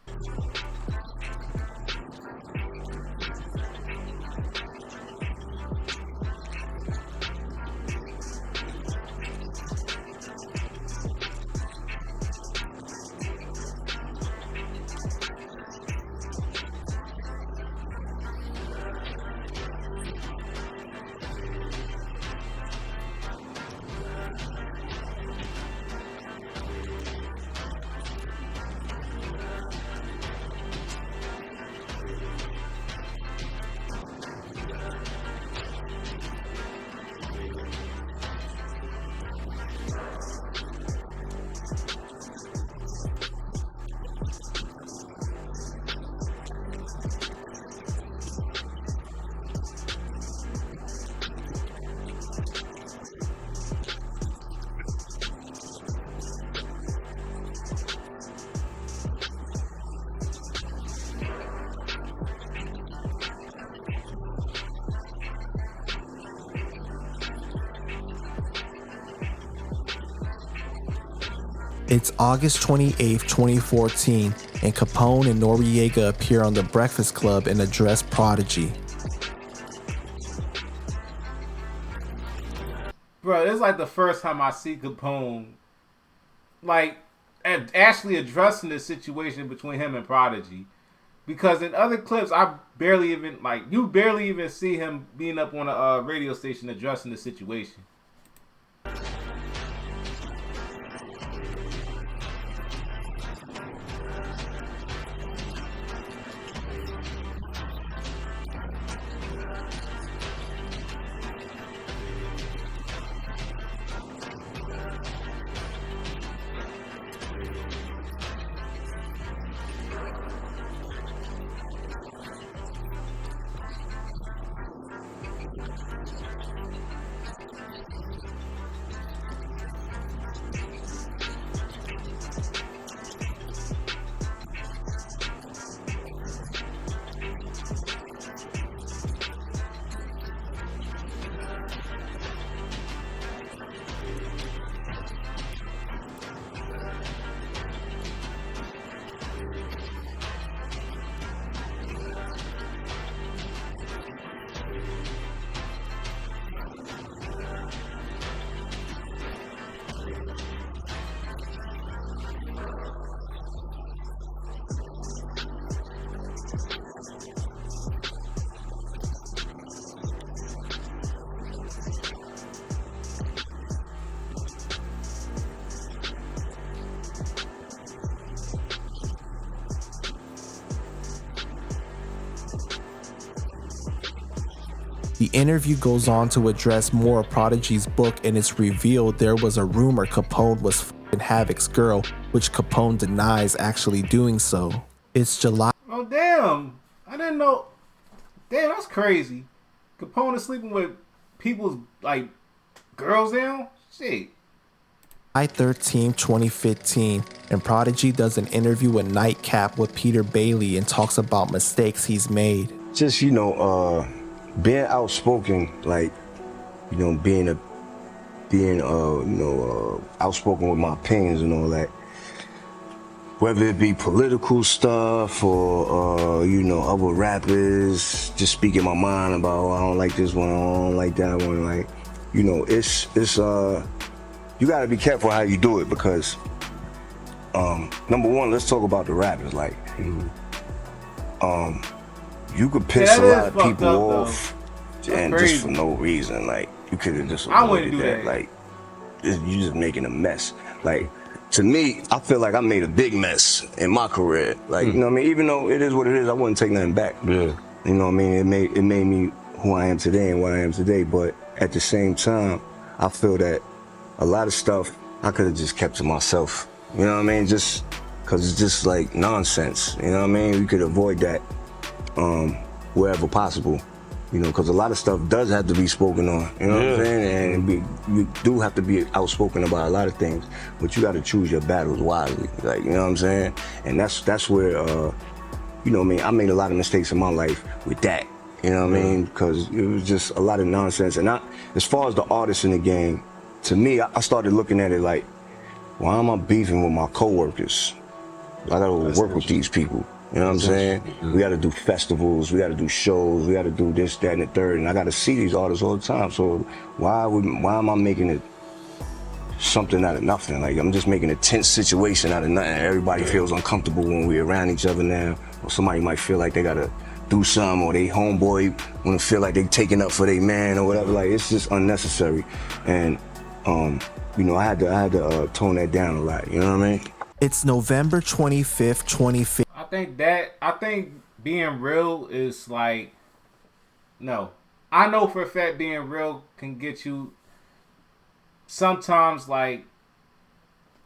It's August 28, 2014, and Capone and Noreaga appear on The Breakfast Club and address Prodigy. Bro, it's like the first time I see Capone, like, actually addressing the situation between him and Prodigy. Because in other clips, I barely even, like, you barely even see him being up on a radio station addressing the situation. The interview goes on to address more of Prodigy's book, and it's revealed there was a rumor Capone was f***ing Havoc's girl, which Capone denies actually doing so. It's July. Oh, damn. I didn't know. Damn, that's crazy. Capone is sleeping with people's, like, girls now? Shit. July 13, 2015, and Prodigy does an interview with Nightcap with Peter Bailey and talks about mistakes he's made. Just, being outspoken, like, being outspoken with my opinions and all that. Whether it be political stuff or, other rappers, just speaking my mind about, oh, I don't like this one, I don't like that one. Like, it's you gotta be careful how you do it because, number one, let's talk about the rappers. Like, you could piss a lot of people off and just for no reason. Like, you could have just avoided that. Like, you just making a mess. Like, to me, I feel like I made a big mess in my career. Like, you know what I mean? Even though it is what it is, I wouldn't take nothing back. Yeah. You know what I mean? It made me who I am today and what I am today. But at the same time, I feel that a lot of stuff I could have just kept to myself. You know what I mean? Just because it's just like nonsense. You know what I mean? We could avoid that wherever possible. Because a lot of stuff does have to be spoken on. You know what I'm saying? And you do have to be outspoken about a lot of things, but you got to choose your battles wisely. Like, you know what I'm saying? And that's where, I made a lot of mistakes in my life with that. You know what I mean? Because it was just a lot of nonsense. And as far as the artists in the game, to me, I started looking at it like, why am I beefing with my coworkers? I got to work with these people. You know what I'm saying? We got to do festivals, we got to do shows, we got to do this, that, and the third, and I got to see these artists all the time. So why am I making it something out of nothing? Like, I'm just making a tense situation out of nothing. Everybody feels uncomfortable when we're around each other now, or somebody might feel like they got to do something, or they homeboy want to feel like they taking up for their man or whatever. Like, it's just unnecessary. And I had to tone that down a lot. You know what I mean? It's November 25th, 2015. I think being real is like, no. I know for a fact being real can get you sometimes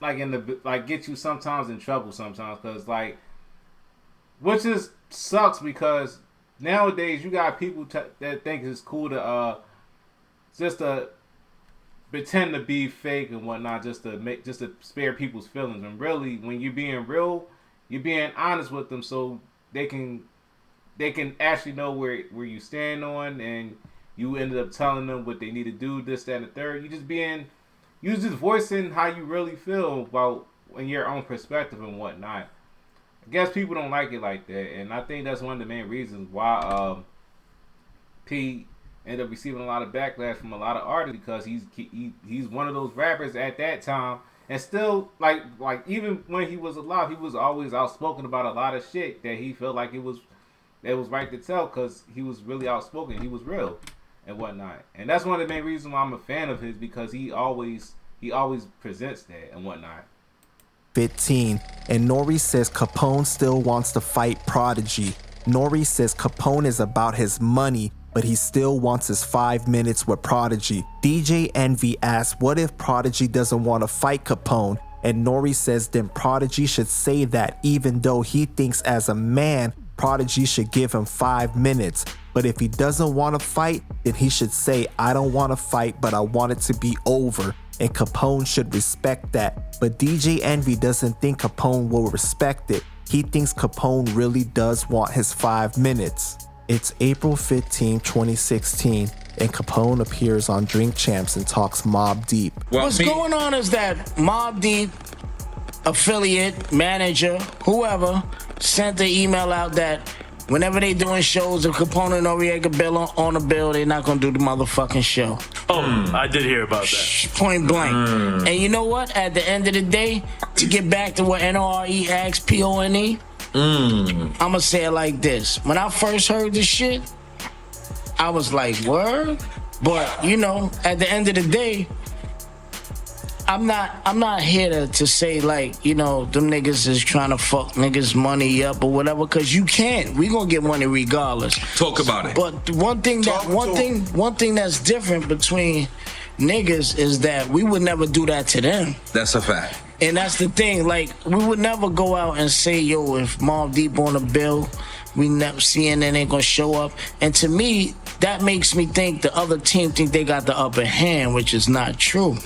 get you sometimes in trouble sometimes, because like, which is sucks because nowadays you got people that think it's cool to just to pretend to be fake and whatnot, just to spare people's feelings. And really, when you're being real, you're being honest with them, so they can actually know where you stand on, and you ended up telling them what they need to do, this, that, and the third. You just voicing how you really feel about in your own perspective and whatnot. I guess people don't like it like that, and I think that's one of the main reasons why P ended up receiving a lot of backlash from a lot of artists, because he's one of those rappers at that time, and still like even when he was alive, he was always outspoken about a lot of shit that he felt like it was right to tell, because he was really outspoken, he was real and whatnot, and that's one of the main reasons why I'm a fan of his, because he always presents that and whatnot. 15, and Nori says Capone still wants to fight Prodigy. Nori says Capone is about his money, but he still wants his 5 minutes with Prodigy. DJ Envy asks, what if Prodigy doesn't want to fight Capone? And Nori says then Prodigy should say that, even though he thinks as a man, Prodigy should give him 5 minutes. But if he doesn't want to fight, then he should say, I don't want to fight, but I want it to be over. And Capone should respect that. But DJ Envy doesn't think Capone will respect it. He thinks Capone really does want his 5 minutes. It's April 15, 2016, and Capone appears on Drink Champs and talks Mobb Deep. What's going on is that Mobb Deep affiliate, manager, whoever, sent the email out that whenever they doing shows, if Capone and Noreaga bill on the bill, they're not gonna do the motherfucking show. Oh, I did hear about that. Point blank. And you know what? At the end of the day, to get back to what NORE asks PONE, I'ma say it like this. When I first heard this shit, I was like, word? But you know, at the end of the day, I'm not here to say like, you know, them niggas is trying to fuck niggas money up or whatever, cause you can't. We gonna get money regardless. Talk about it. But one thing that's different between niggas is that we would never do that to them. That's a fact. And that's the thing, like, we would never go out and say, yo, if Mobb Deep on the bill, we never CNN ain't gonna show up. And to me, that makes me think the other team think they got the upper hand, which is not true.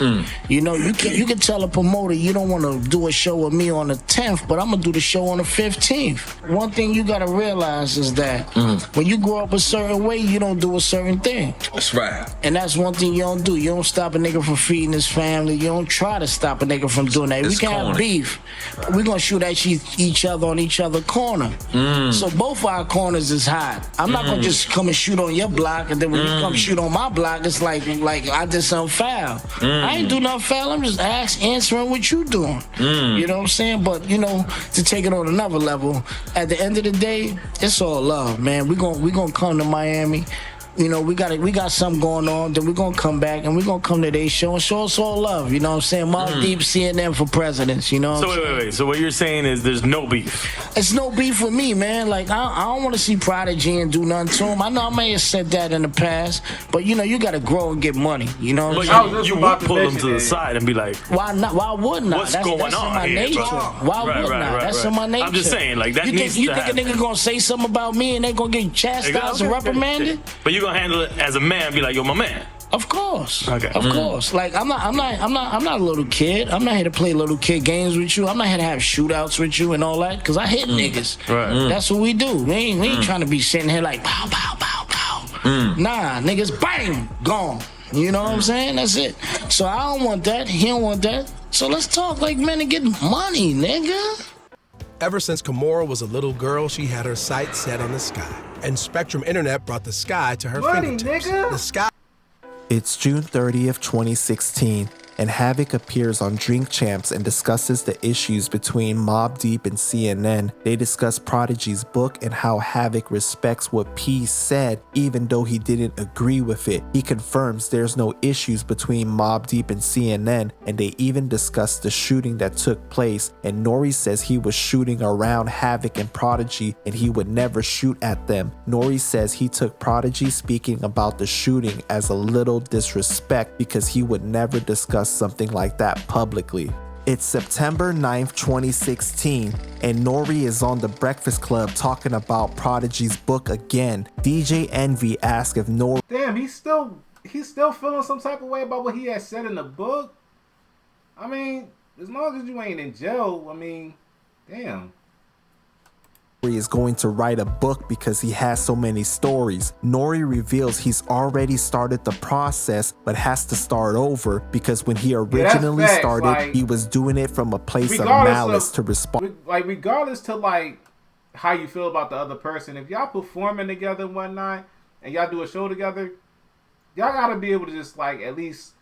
You know, you can tell a promoter you don't want to do a show with me on the 10th, but I'm gonna do the show on the 15th. One thing you gotta realize is that when you grow up a certain way, you don't do a certain thing. That's right. And that's one thing you don't do. You don't stop a nigga from feeding his family. You don't try to stop a nigga from doing that. We can have beef. We're gonna shoot at each other on each other's corner. So both our corners is hot. I'm not gonna just come and shoot on your block, and then when you come shoot on my block, it's like I did something foul. I ain't do nothing foul. I'm just answering what you doing. You know what I'm saying? But you know, to take it on another level, at the end of the day, it's all love, man. We gonna come to Miami. You know, we got something going on, then we're gonna come back and we're gonna come to their show and show us all love, you know what I'm saying? Mobb Deep, CNN for presidents, you know. So wait. So what you're saying is there's no beef? It's no beef with me, man. Like, I don't want to see Prodigy and do nothing to him. I know I may have said that in the past, but you know, you gotta grow and get money, you know what I'm saying? You would pull them to the side and be like, why not? Why wouldn't I? What's going that's on in my here, nature. bro? Why wouldn't I? That's in my nature. I'm just saying, like, that you needs think, to you think a nigga gonna say something about me and they gonna get chastised and reprimanded? But you gonna handle it as a man, be like, yo, my man. Of course. Okay. Of course. Like, I'm not a little kid. I'm not here to play little kid games with you. I'm not here to have shootouts with you and all that, because I hit niggas. Right. That's what we do. We ain't trying to be sitting here like pow, pow, pow, pow. Nah, niggas, bang, gone. You know what I'm saying? That's it. So I don't want that. He don't want that. So let's talk like men and get money, nigga. Ever since Kimora was a little girl, she had her sights set on the sky. And Spectrum Internet brought the sky to her fingertips. The sky. It's June 30th, 2016, and Havoc appears on Drink Champs and discusses the issues between Mobb Deep and CNN. They discuss Prodigy's book and how Havoc respects what P said, even though he didn't agree with it. He confirms there's no issues between Mobb Deep and CNN, and they even discuss the shooting that took place, and Nori says he was shooting around Havoc and Prodigy and he would never shoot at them. Nori says he took Prodigy speaking about the shooting as a little disrespect because he would never discuss something like that publicly. It's September 9th, 2016, and Nori is on The Breakfast Club talking about Prodigy's book again. DJ Envy asks if Nori... Damn, he's still feeling some type of way about what he had said in the book? I mean, as long as you ain't in jail, I mean, damn. Nori is going to write a book because he has so many stories. Nori reveals he's already started the process but has to start over because when he originally started, like, he was doing it from a place of malice to respond. Like, regardless to like how you feel about the other person, if y'all performing together one night and y'all do a show together, y'all gotta be able to just like at least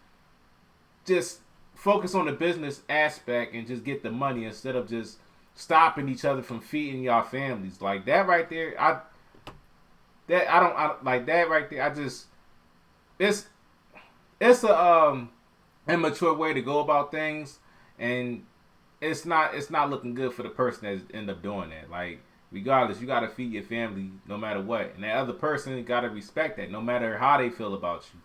just focus on the business aspect and just get the money instead of just stopping each other from feeding y'all families. Like that right there, I don't like that right there. I just it's a immature way to go about things, and it's not looking good for the person that end up doing that. Like regardless, you gotta feed your family no matter what, and that other person gotta respect that no matter how they feel about you.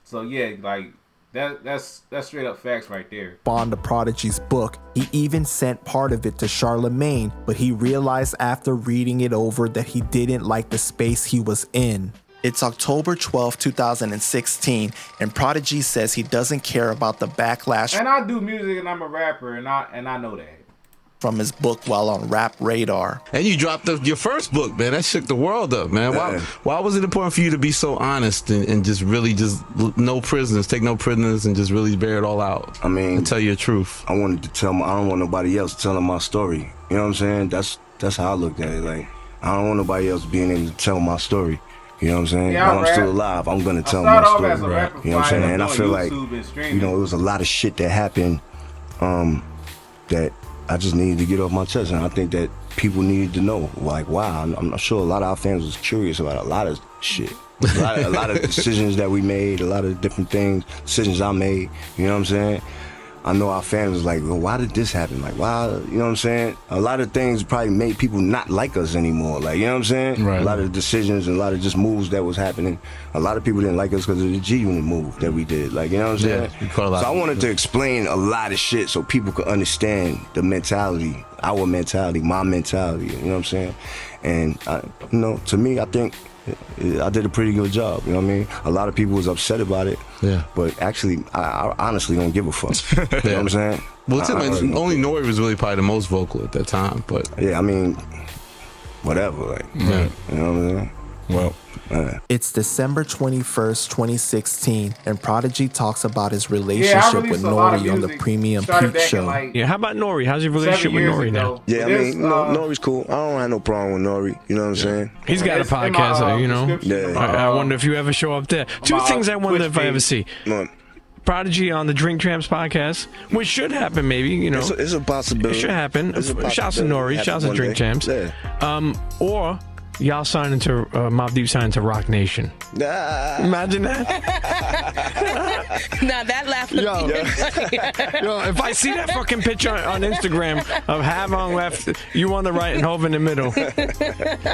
So yeah, like that's straight up facts right there. On the Prodigy's book, he even sent part of it to Charlemagne, but he realized after reading it over that he didn't like the space he was in. It's October 12, 2016, and Prodigy says he doesn't care about the backlash. And I do music and I'm a rapper and I know that. From his book while on Rap Radar. And you dropped your first book, man. That shook the world up, man. Why was it important for you to be so honest and just really just no prisoners, take no prisoners and just really bear it all out? I mean, and tell your truth. I wanted to tell I don't want nobody else telling my story. You know what I'm saying? That's how I looked at it. Like, I don't want nobody else being able to tell my story. You know what I'm saying? Yeah, when I'm still alive, I'm gonna tell my story. You know what I'm saying? And I feel like, you know, it was a lot of shit that happened that I just needed to get off my chest, and I think that people needed to know. Like, wow, I'm sure a lot of our fans was curious about a lot of shit. A lot of decisions that we made, a lot of different things, decisions I made. You know what I'm saying? I know our fans was like, well, why did this happen? Like, why, you know what I'm saying? A lot of things probably made people not like us anymore. Like, you know what I'm saying? Right. A lot of decisions and a lot of just moves that was happening. A lot of people didn't like us because of the G-Unit move that we did. Like, you know what I'm saying? So I wanted to explain a lot of shit so people could understand the mentality, our mentality, my mentality, you know what I'm saying? And, you know, to me, I think I did a pretty good job, you know what I mean? A lot of people was upset about it, but actually, I honestly don't give a fuck. You know what I'm saying? Well, only Nori was really probably the most vocal at that time, but... Yeah, I mean, whatever, like, you know what I'm saying? Well... It's December 21st, 2016, and Prodigy talks about his relationship with Nori on the Premium Peep Show. How about Nori? How's your relationship with Nori now? Yeah, I mean, Nori's cool. I don't have no problem with Nori. You know what I'm saying? He's got a podcast, you know? Yeah. I wonder if you ever show up there. Two things I wonder if I ever see. Prodigy on the Drink Champs podcast, which should happen maybe, you know. It's a possibility. It should happen. Shouts to Nori, shouts to Drink Champs. Or... y'all signed into Mobb Deep signed to Rock Nation. Imagine that. Now that laugh. Yo, if I see that fucking picture on Instagram of Hav on left, you on the right, and Hov in the middle,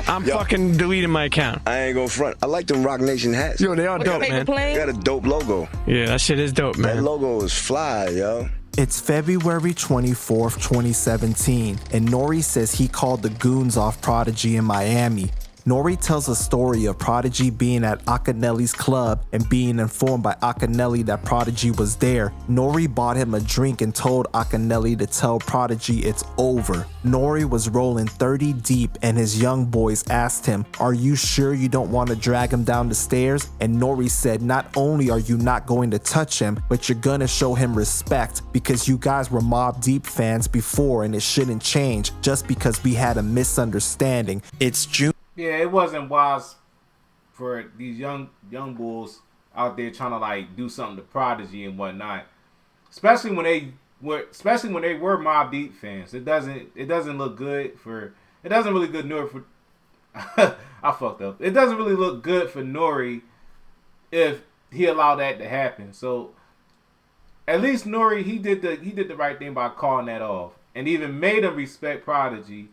I'm fucking deleting my account. I ain't gonna front. I like them Rock Nation hats. Yo, they are dope, man. They got a dope logo. Yeah, that shit is dope, man. That logo is fly, yo. It's February 24th, 2017, and Nori says he called the goons off Prodigy in Miami. Nori tells a story of Prodigy being at Akinelli's club and being informed by Akinelli that Prodigy was there. Nori bought him a drink and told Akinelli to tell Prodigy it's over. Nori was rolling 30 deep and his young boys asked him, "Are you sure you don't want to drag him down the stairs?" And Nori said, "Not only are you not going to touch him, but you're gonna show him respect because you guys were Mobb Deep fans before and it shouldn't change just because we had a misunderstanding." It's June. Yeah, it wasn't wise for these young bulls out there trying to like do something to Prodigy and whatnot, especially when they were Mobb Deep fans. It doesn't look good for. It doesn't really good Nori for. I fucked up. It doesn't really look good for Nori if he allowed that to happen. So at least Nori he did the right thing by calling that off and even made him respect Prodigy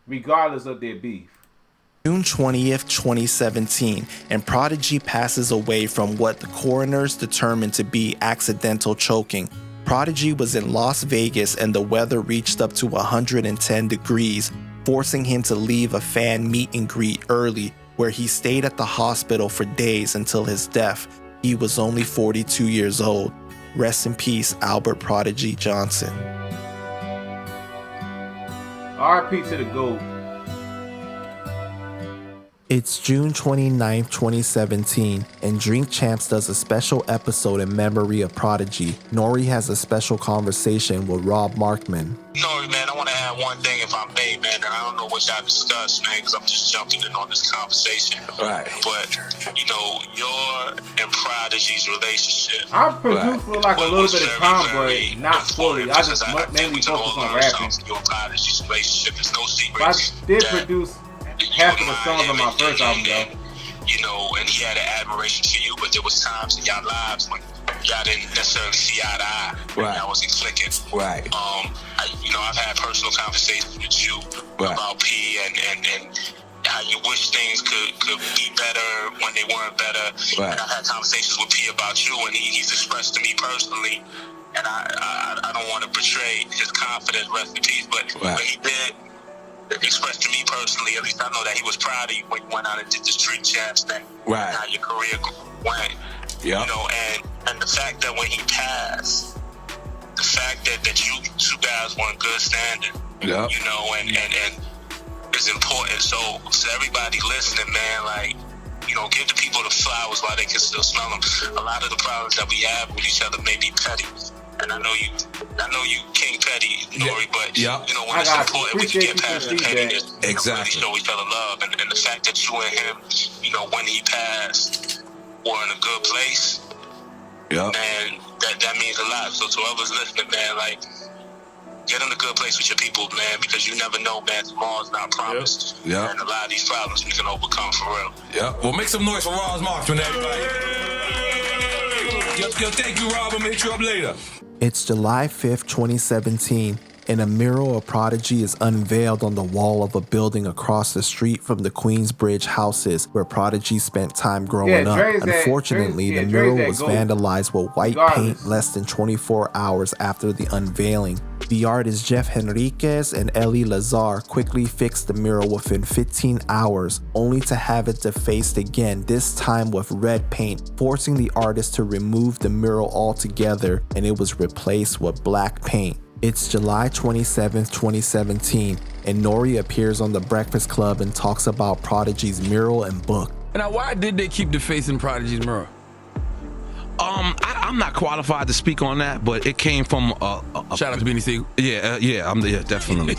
regardless of their beef. June 20th, 2017, and Prodigy passes away from what the coroners determined to be accidental choking. Prodigy was in Las Vegas and the weather reached up to 110 degrees, forcing him to leave a fan meet and greet early, where he stayed at the hospital for days until his death. He was only 42 years old. Rest in peace, Albert Prodigy Johnson. R.I.P. to the GOAT. It's June 29, 2017, and Drink Champs does a special episode in memory of Prodigy. Nori has a special conversation with Rob Markman. Nori, man, I want to add one thing if I may, man, and I don't know what y'all discussed, man, because I'm just jumping in on this conversation. Right. But, you know, your and Prodigy's relationship. I produced for like a little bit of time, but not fully. I just mainly focus on rapping. Your and Prodigy's relationship is no secret. I did produce half of the songs on my first album, though. You know, and he had an admiration for you, but there was times in y'all lives when y'all didn't necessarily see eye to eye. Right. Y'all wasn't clicking. Right. I've had personal conversations with you about P and how you wish things could be better when they weren't better. Right. And I've had conversations with P about you, and he's expressed to me personally, and I don't want to betray his confidence, rest in peace, but he did expressed to me personally, at least I know that he was proud of you when you went out and did this Drink Champs thing. Right. And how your career went. Yeah. You know, and the fact that when he passed, the fact that you two guys were in good standing. Yeah. You know, and it's important. So everybody listening, man, like, you know, give the people the flowers while they can still smell them. A lot of the problems that we have with each other may be petty. And I know you King Petty, Nori, but you know when it's important, we can get past the pettiness and really show each other love. And the fact that you and him, you know, when he passed, were in a good place, man, that means a lot. So to others listening, man, like, get in a good place with your people, man, because you never know, man. Tomorrow's not promised. Yeah. And a lot of these problems we can overcome for real. Yeah. Well, make some noise for Rob Markman, everybody. Yo, thank you, Rob. I'm gonna hit you up later. It's July 5th, 2017, and a mural of Prodigy is unveiled on the wall of a building across the street from the Queensbridge houses where Prodigy spent time growing up. Unfortunately, the mural was vandalized with white paint less than 24 hours after the unveiling. The artists Jeff Henriquez and Elie Lazar quickly fixed the mural within 15 hours, only to have it defaced again, this time with red paint, forcing the artist to remove the mural altogether, and it was replaced with black paint. It's July 27th, 2017, and Nori appears on The Breakfast Club and talks about Prodigy's mural and book. Now, why did they keep defacing Prodigy's mural? I'm not qualified to speak on that, but it came from shout out to Beanie Siegel. Yeah, definitely.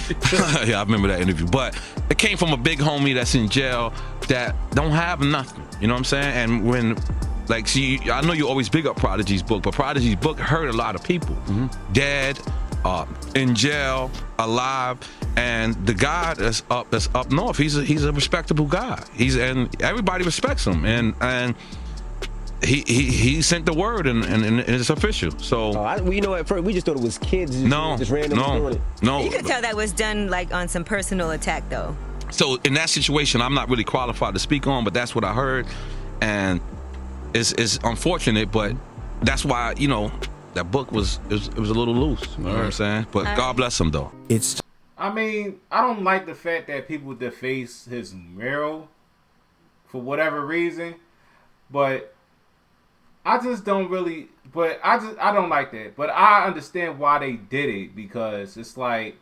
Yeah, I remember that interview. But it came from a big homie that's in jail that don't have nothing. You know what I'm saying? And when, like, see, I know you always big up Prodigy's book, but Prodigy's book hurt a lot of people. Dead, in jail, alive, and the guy that's up north, he's a respectable guy. And everybody respects him, and he sent the word and it's official. So you know, at first we just thought it was kids just randomly doing it. No. You could tell that was done like on some personal attack though. So in that situation, I'm not really qualified to speak on, but that's what I heard, and it's unfortunate, but that's why, you know, that book was a little loose. You know what I'm saying? But God bless him though. I mean, I don't like the fact that people deface his mural for whatever reason, but I just don't really. But I don't like that. But I understand why they did it, because it's like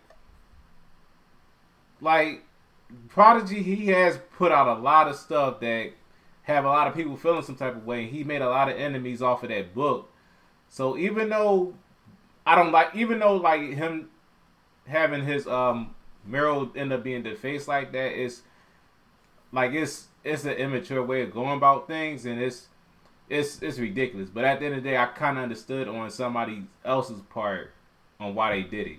Prodigy, he has put out a lot of stuff that have a lot of people feeling some type of way. He made a lot of enemies off of that book. So even though him having his mural end up being defaced like that, it's an immature way of going about things, and it's ridiculous. But at the end of the day, I kind of understood on somebody else's part on why they did it.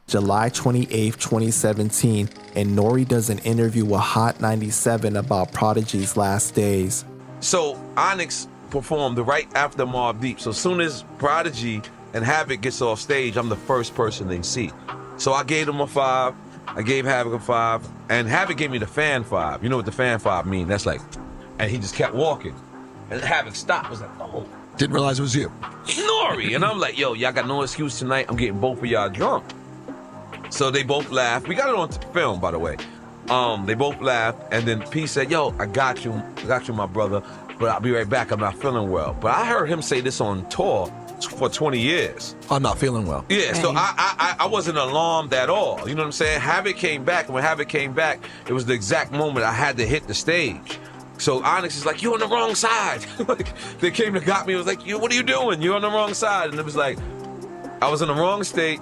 July 28th, 2017, and Nori does an interview with Hot 97 about Prodigy's last days. So Onyx performed right after Mobb Deep. So as soon as Prodigy and Havoc gets off stage, I'm the first person they see. So I gave them a 5. I gave Havoc a 5, and Havoc gave me the fan 5. You know what the fan 5 mean? That's like, and he just kept walking, and Havoc stopped. Was like, oh, didn't realize it was you, Nori. And I'm like, yo, y'all got no excuse tonight. I'm getting both of y'all drunk. So they both laughed. We got it on film, by the way. They both laughed, and then P said, yo, I got you, my brother, but I'll be right back. I'm not feeling well. But I heard him say this on tour, for 20 years. I'm not feeling well. Yeah, so I wasn't alarmed at all. You know what I'm saying? Havoc came back, and when Havoc came back, it was the exact moment I had to hit the stage. So Onyx is like, you're on the wrong side. Like, they came and got me. It was like, what are you doing? You're on the wrong side. And it was like, I was in the wrong state,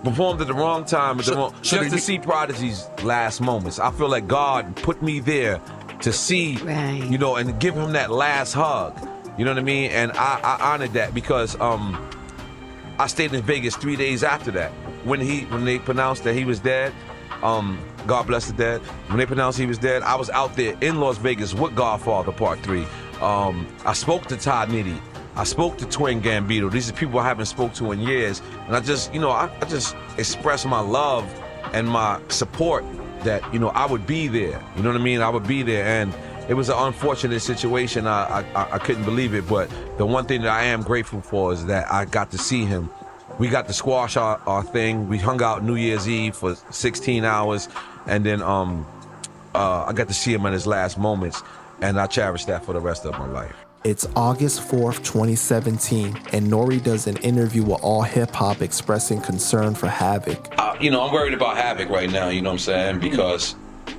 performed at the wrong time, just to see Prodigy's last moments. I feel like God put me there to see, you know, and give him that last hug. You know what I mean? And I honored that because I stayed in Vegas 3 days after that. When they pronounced that he was dead, God bless the dead. When they pronounced he was dead, I was out there in Las Vegas with Godfather Part 3. I spoke to Todd Nitty. I spoke to Twin Gambito. These are people I haven't spoke to in years. And I just, you know, I just expressed my love and my support that, you know, I would be there. You know what I mean? I would be there. And it was an unfortunate situation. I couldn't believe it. But the one thing that I am grateful for is that I got to see him. We got to squash our thing. We hung out New Year's Eve for 16 hours. And then I got to see him in his last moments. And I cherish that for the rest of my life. It's August 4th, 2017, and Nori does an interview with All Hip Hop expressing concern for Havoc. You know, I'm worried about Havoc right now, you know what I'm saying? Because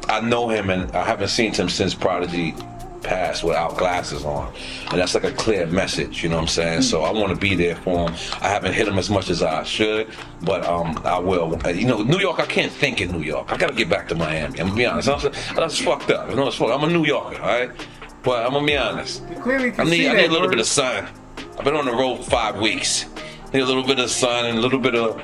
I know him and I haven't seen him since Prodigy passed without glasses on. And that's like a clear message, you know what I'm saying? So I want to be there for him. I haven't hit him as much as I should, but I will. You know, New York, I can't think in New York. I got to get back to Miami. I'm going to be honest. That's fucked up. You know, I'm a New Yorker, all right? But I'm going to be honest. I need a little bit of sun. I've been on the road for 5 weeks. I need a little bit of sun and a little bit of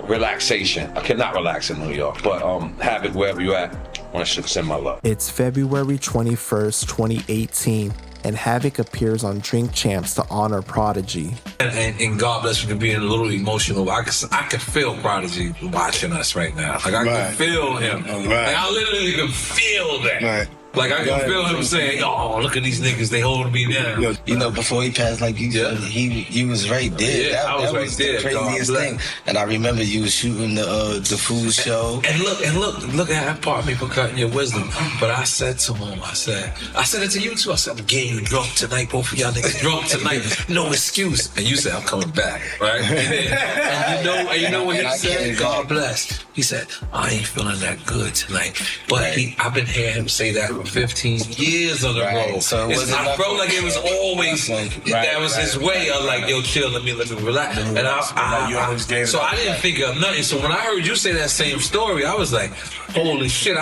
relaxation. I cannot relax in New York, but Havoc, wherever you're at, I want to send my love. It's February 21st, 2018, and Havoc appears on Drink Champs to honor Prodigy. And God bless me for being a little emotional. I can feel Prodigy watching us right now. Like I can feel him. Like I literally can feel that. Right. Like I can feel him saying, "Oh, look at these niggas, they holding me down." You know, before he passed, like you said, he was right there. Yeah, I was right there. The craziest thing. And I remember you was shooting the food show. And look at that part of me for cutting your wisdom. But I said to him, I said it to you too. I said, I'm getting you drunk tonight, both of y'all niggas drunk tonight, no excuse. And you said, I'm coming back, right? And you know what he said? God bless. He said, I ain't feeling that good tonight. But I've been hearing him say that for 15 years on the road. So I felt like it was always that was his way of like, yo, chill, let me relax. And so I didn't think of nothing. So when I heard you say that same story, I was like, holy shit!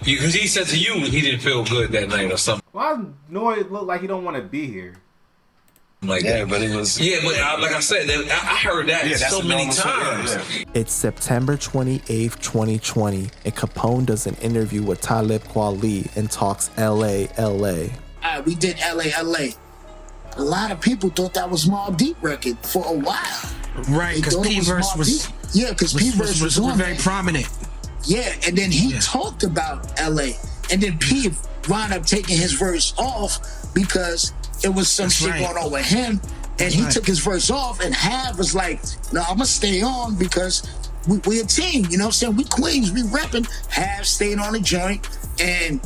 Because he said to you he didn't feel good that night or something. Why does Nori look like he don't want to be here? But it was. Yeah, but like I said, I heard that so many times. It's September 28th, 2020, and Capone does an interview with Talib Kweli and talks LA. We did LA. A lot of people thought that was Mobb Deep record for a while. Right, because P-Verse was... Yeah, because P-Verse was on very prominent. Yeah, and then he talked about LA. And then P wound up taking his verse off because it was some shit going on with him. And he took his verse off, and Hav was like, no, I'm going to stay on because we a team. You know what I'm saying? We Queens, we repping. Hav stayed on the joint. And,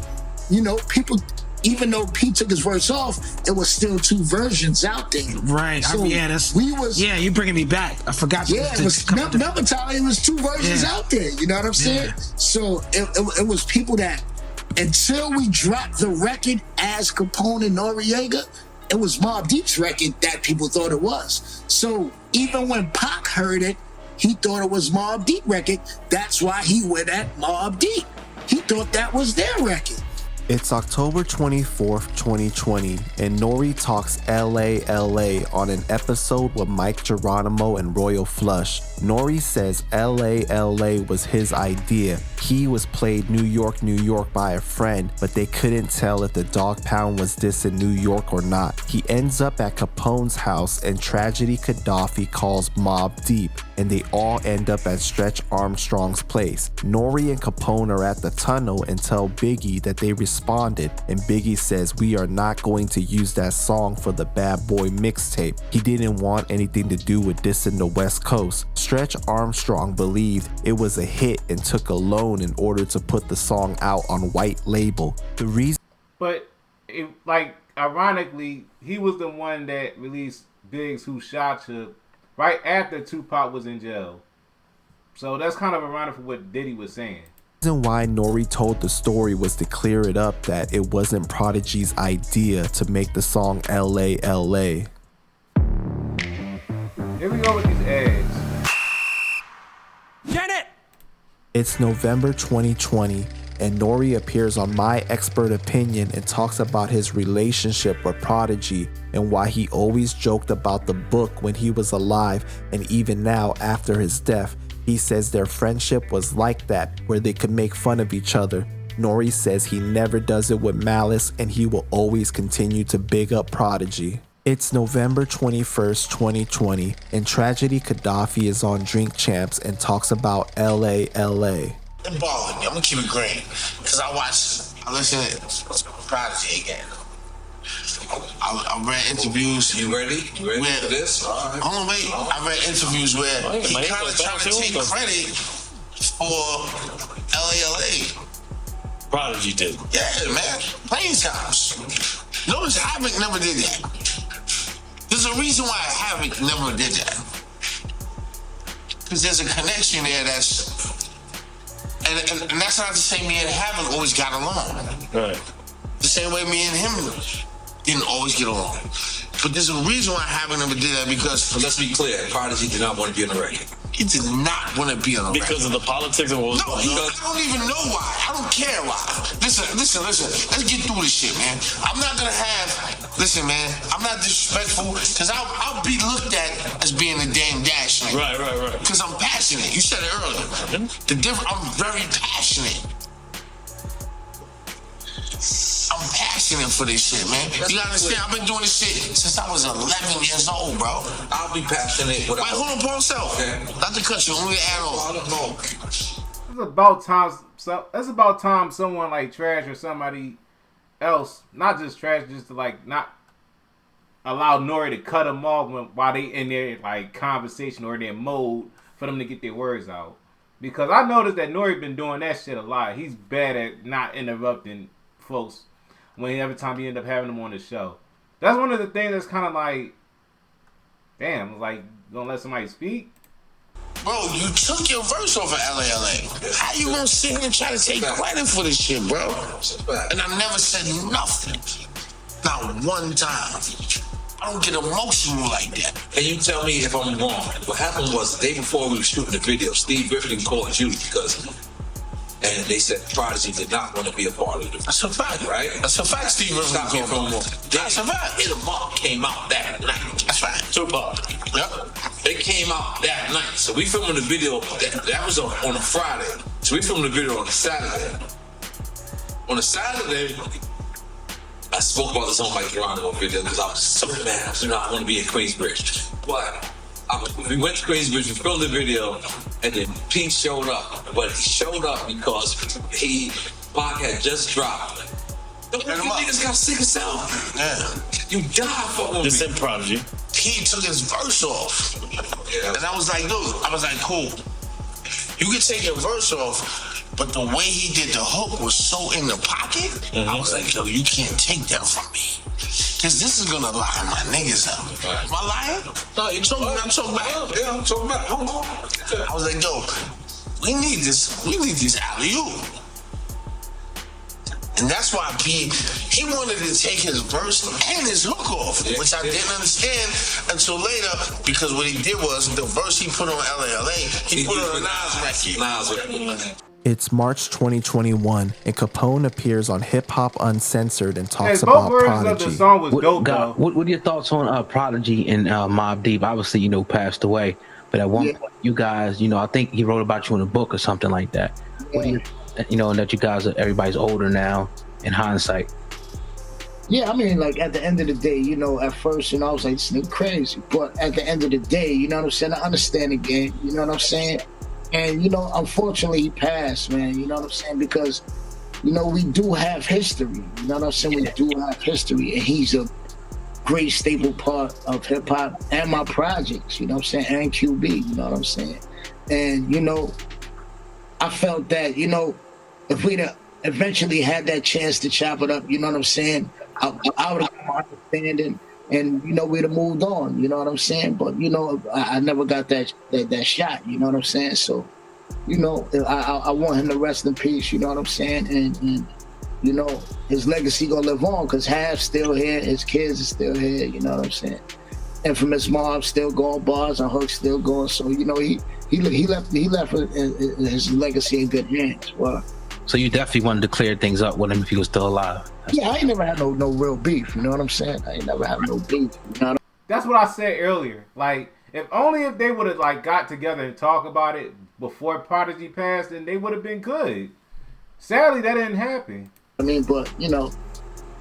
you know, people... Even though Pete took his verse off, it was still 2 versions out there. Right. So you're bringing me back. I forgot. Yeah, it was another time. It was 2 versions out there. You know what I'm saying? Yeah. So it was people that until we dropped the record as Capone and Noreaga, it was Mobb Deep's record that people thought it was. So even when Pac heard it, he thought it was Mobb Deep record. That's why he went at Mobb Deep. He thought that was their record. It's October 24th, 2020, and Nori talks LA on an episode with Mike Geronimo and Royal Flush. Nori says LA was his idea. He was played New York by a friend, but they couldn't tell if the dog pound was this in New York or not. He ends up at Capone's house, and Tragedy Gaddafi calls Mobb Deep, and they all end up at Stretch Armstrong's place. Nori and Capone are at the tunnel and tell Biggie that they responded, and Biggie says, we are not going to use that song for the Bad Boy mixtape. He didn't want anything to do with this in the West Coast. Stretch Armstrong believed it was a hit and took a loan in order to put the song out on white label. The reason... But, ironically, he was the one that released Big's Who Shot You right after Tupac was in jail. So that's kind of ironic for what Diddy was saying. The reason why Nori told the story was to clear it up that it wasn't Prodigy's idea to make the song LA LA. Here we go with these ads. Get it! It's November 2020, and Nori appears on My Expert Opinion and talks about his relationship with Prodigy and why he always joked about the book when he was alive, and even now after his death. He says their friendship was like that, where they could make fun of each other. Nori says he never does it with malice, and he will always continue to big up Prodigy. It's November 21st, 2020, and Tragedy Gaddafi is on Drink Champs and talks about LA LA. It bothered me. I'm gonna keep it green. Because I listen to Prodigy again. I read interviews. You ready? You ready for this? Hold on, wait. I read interviews where he kind of tried to take credit for LA. Prodigy did. Yeah, man. Plenty times. Notice Havoc never did that. There's a reason why Havoc never did that. Because there's a connection there and that's not to say me and Havoc always got along. Right. The same way me and him didn't always get along. But there's a reason why Havoc never did that because... So let's be clear, Prodigy did not want to be on the record. He did not want to be on the record. Because of the politics and what was going on? I don't even know why. I don't care why. Listen. Let's get through this shit, man. I'm not going to have... Listen, man. I'm not disrespectful because I'll be looked at as being a damn dash nigga. Right. Because I'm passionate. You said it earlier. I'm very passionate. I'm passionate for this shit, man. You gotta understand, I've been doing this shit since I was 11 years old, bro. I'll be passionate. Wait, hold on, Paul Self. Okay. Not to cut you, only add on. It's about time someone like Trash or somebody else, not just Trash, just to like not allow Nori to cut them off while they in their like conversation or their mode for them to get their words out. Because I noticed that Nori been doing that shit a lot. He's bad at not interrupting folks every time you end up having them on the show. That's one of the things that's kind of like, damn, like, gonna let somebody speak? Bro, you took your verse off of LA. How you gonna sit here and try to take credit for this shit, bro? And I never said nothing. Not one time. I don't get emotional like that. And you tell me if I'm wrong. What happened was the day before we were shooting the video, Steve Griffin called you and they said Prodigy did not want to be a part of it. That's a fact, right? That's a fact, Steve Griffin. Stop me from more. That's a fact. Hit 'em Up came out that night. That's right. Tupac. Yep. It came out that night. So we filmed the video. That was on a Friday. So we filmed the video on a Saturday. On a Saturday, I spoke about this on my Geronimo video because I was so mad. You know, I want to be in Queensbridge. But we went to Queensbridge, we filmed the video, and then Pete showed up. But he showed up because Pac had just dropped. You niggas got sick of sound. Yeah. You died for me. This in Prodigy. He took his verse off. Yeah. And I was like, dude, cool. You could take your verse off, but the way he did the hook was so in the pocket. I was like, yo, you can't take that from me. Because this is going to line my niggas up. Am I lying? No, you're talking about. I'm talking about. Yeah, I'm talking about. Hold on. I was like, yo, we need this alley-oop. And that's why he wanted to take his verse and his hook off, which I didn't understand until later, because what he did was the verse he put on LA, he put on a Nas record. It's March 2021, and Capone appears on Hip Hop Uncensored and talks about Prodigy. Of the song was dope, what are your thoughts on Prodigy and Mobb Deep? Obviously, passed away, but at one point, you guys, I think he wrote about you in a book or something like that. What do you, and that you guys, everybody's older now, in hindsight. Yeah, I mean, like, at the end of the day, at first, I was like, this nigga crazy. But at the end of the day, you know what I'm saying? I understand the game, you know what I'm saying? And, unfortunately, he passed, man, you know what I'm saying? Because, we do have history, you know what I'm saying? We do have history, and he's a great staple part of hip-hop and my projects, you know what I'm saying? And QB, you know what I'm saying? And, I felt that, if we'd have eventually had that chance to chop it up, you know what I'm saying? I would have understanding, and you know, we'd have moved on, you know what I'm saying? But you know, I never got that shot, you know what I'm saying? So, you know, I want him to rest in peace, you know what I'm saying? And you know, his legacy gonna live on because Hav's still here, his kids are still here, you know what I'm saying? Infamous Mobb still going, bars and hooks still going. So you know, he left his legacy in good hands. Wow. So you definitely wanted to clear things up with him if he was still alive. Yeah, I ain't never had no real beef. You know what I'm saying? I ain't never had no beef. You know That's what I said earlier. Like, if they would have like got together and talk about it before Prodigy passed, then they would have been good. Sadly, that didn't happen. I mean, but you know,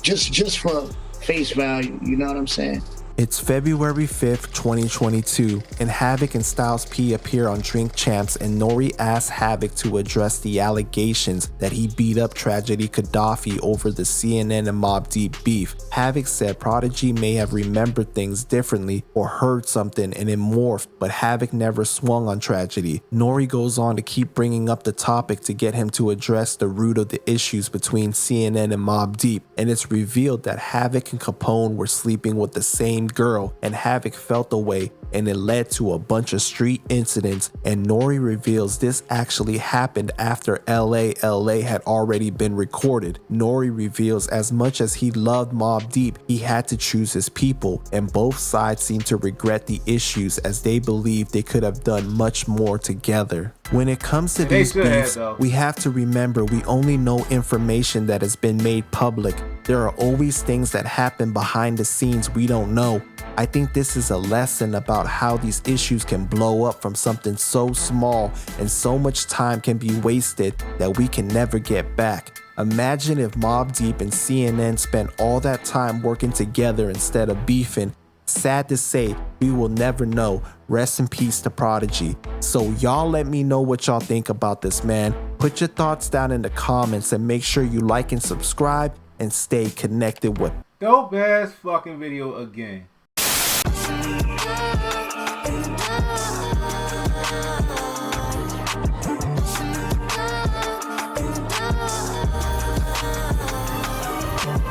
just for face value, you know what I'm saying? It's February 5th, 2022, and Havoc and Styles P appear on Drink Champs, and Nori asks Havoc to address the allegations that he beat up Tragedy Gaddafi over the CNN and Mobb Deep beef. Havoc said Prodigy may have remembered things differently or heard something and it morphed, but Havoc never swung on Tragedy. Nori goes on to keep bringing up the topic to get him to address the root of the issues between CNN and Mobb Deep, and it's revealed that Havoc and Capone were sleeping with the same girl, and Havoc felt the way, and it led to a bunch of street incidents, and Nori reveals this actually happened after LA had already been recorded. Nori reveals as much as he loved Mobb Deep, he had to choose his people, and both sides seem to regret the issues as they believe they could have done much more together. When it comes to these beefs, we have to remember we only know information that has been made public. There are always things that happen behind the scenes we don't know. I think this is a lesson about how these issues can blow up from something so small, and so much time can be wasted that we can never get back. Imagine if Mobb Deep and CNN spent all that time working together instead of beefing. Sad to say, we will never know. Rest in peace to Prodigy. So y'all let me know what y'all think about this, man. Put your thoughts down in the comments and make sure you like and subscribe and stay connected with. Dope ass fucking video again.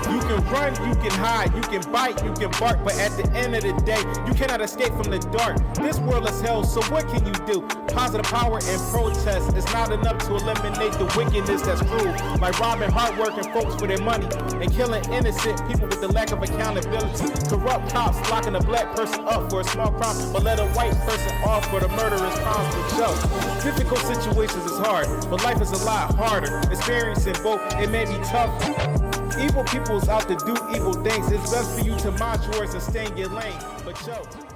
You can run, you can hide, you can bite, you can bark, but at the end of the day, you cannot escape from the dark. This world is hell, so what can you do? Positive power and protest is not enough to eliminate the wickedness that's cruel. Like robbing hardworking folks for their money and killing innocent people with the lack of accountability. Corrupt cops locking a black person up for a small crime, but let a white person off for the murderous crimes for show. Difficult situations is hard, but life is a lot harder. Experiencing both, it may be tough. Evil people's out to do evil things. It's best for you to mind yours and stay in your lane. But yo.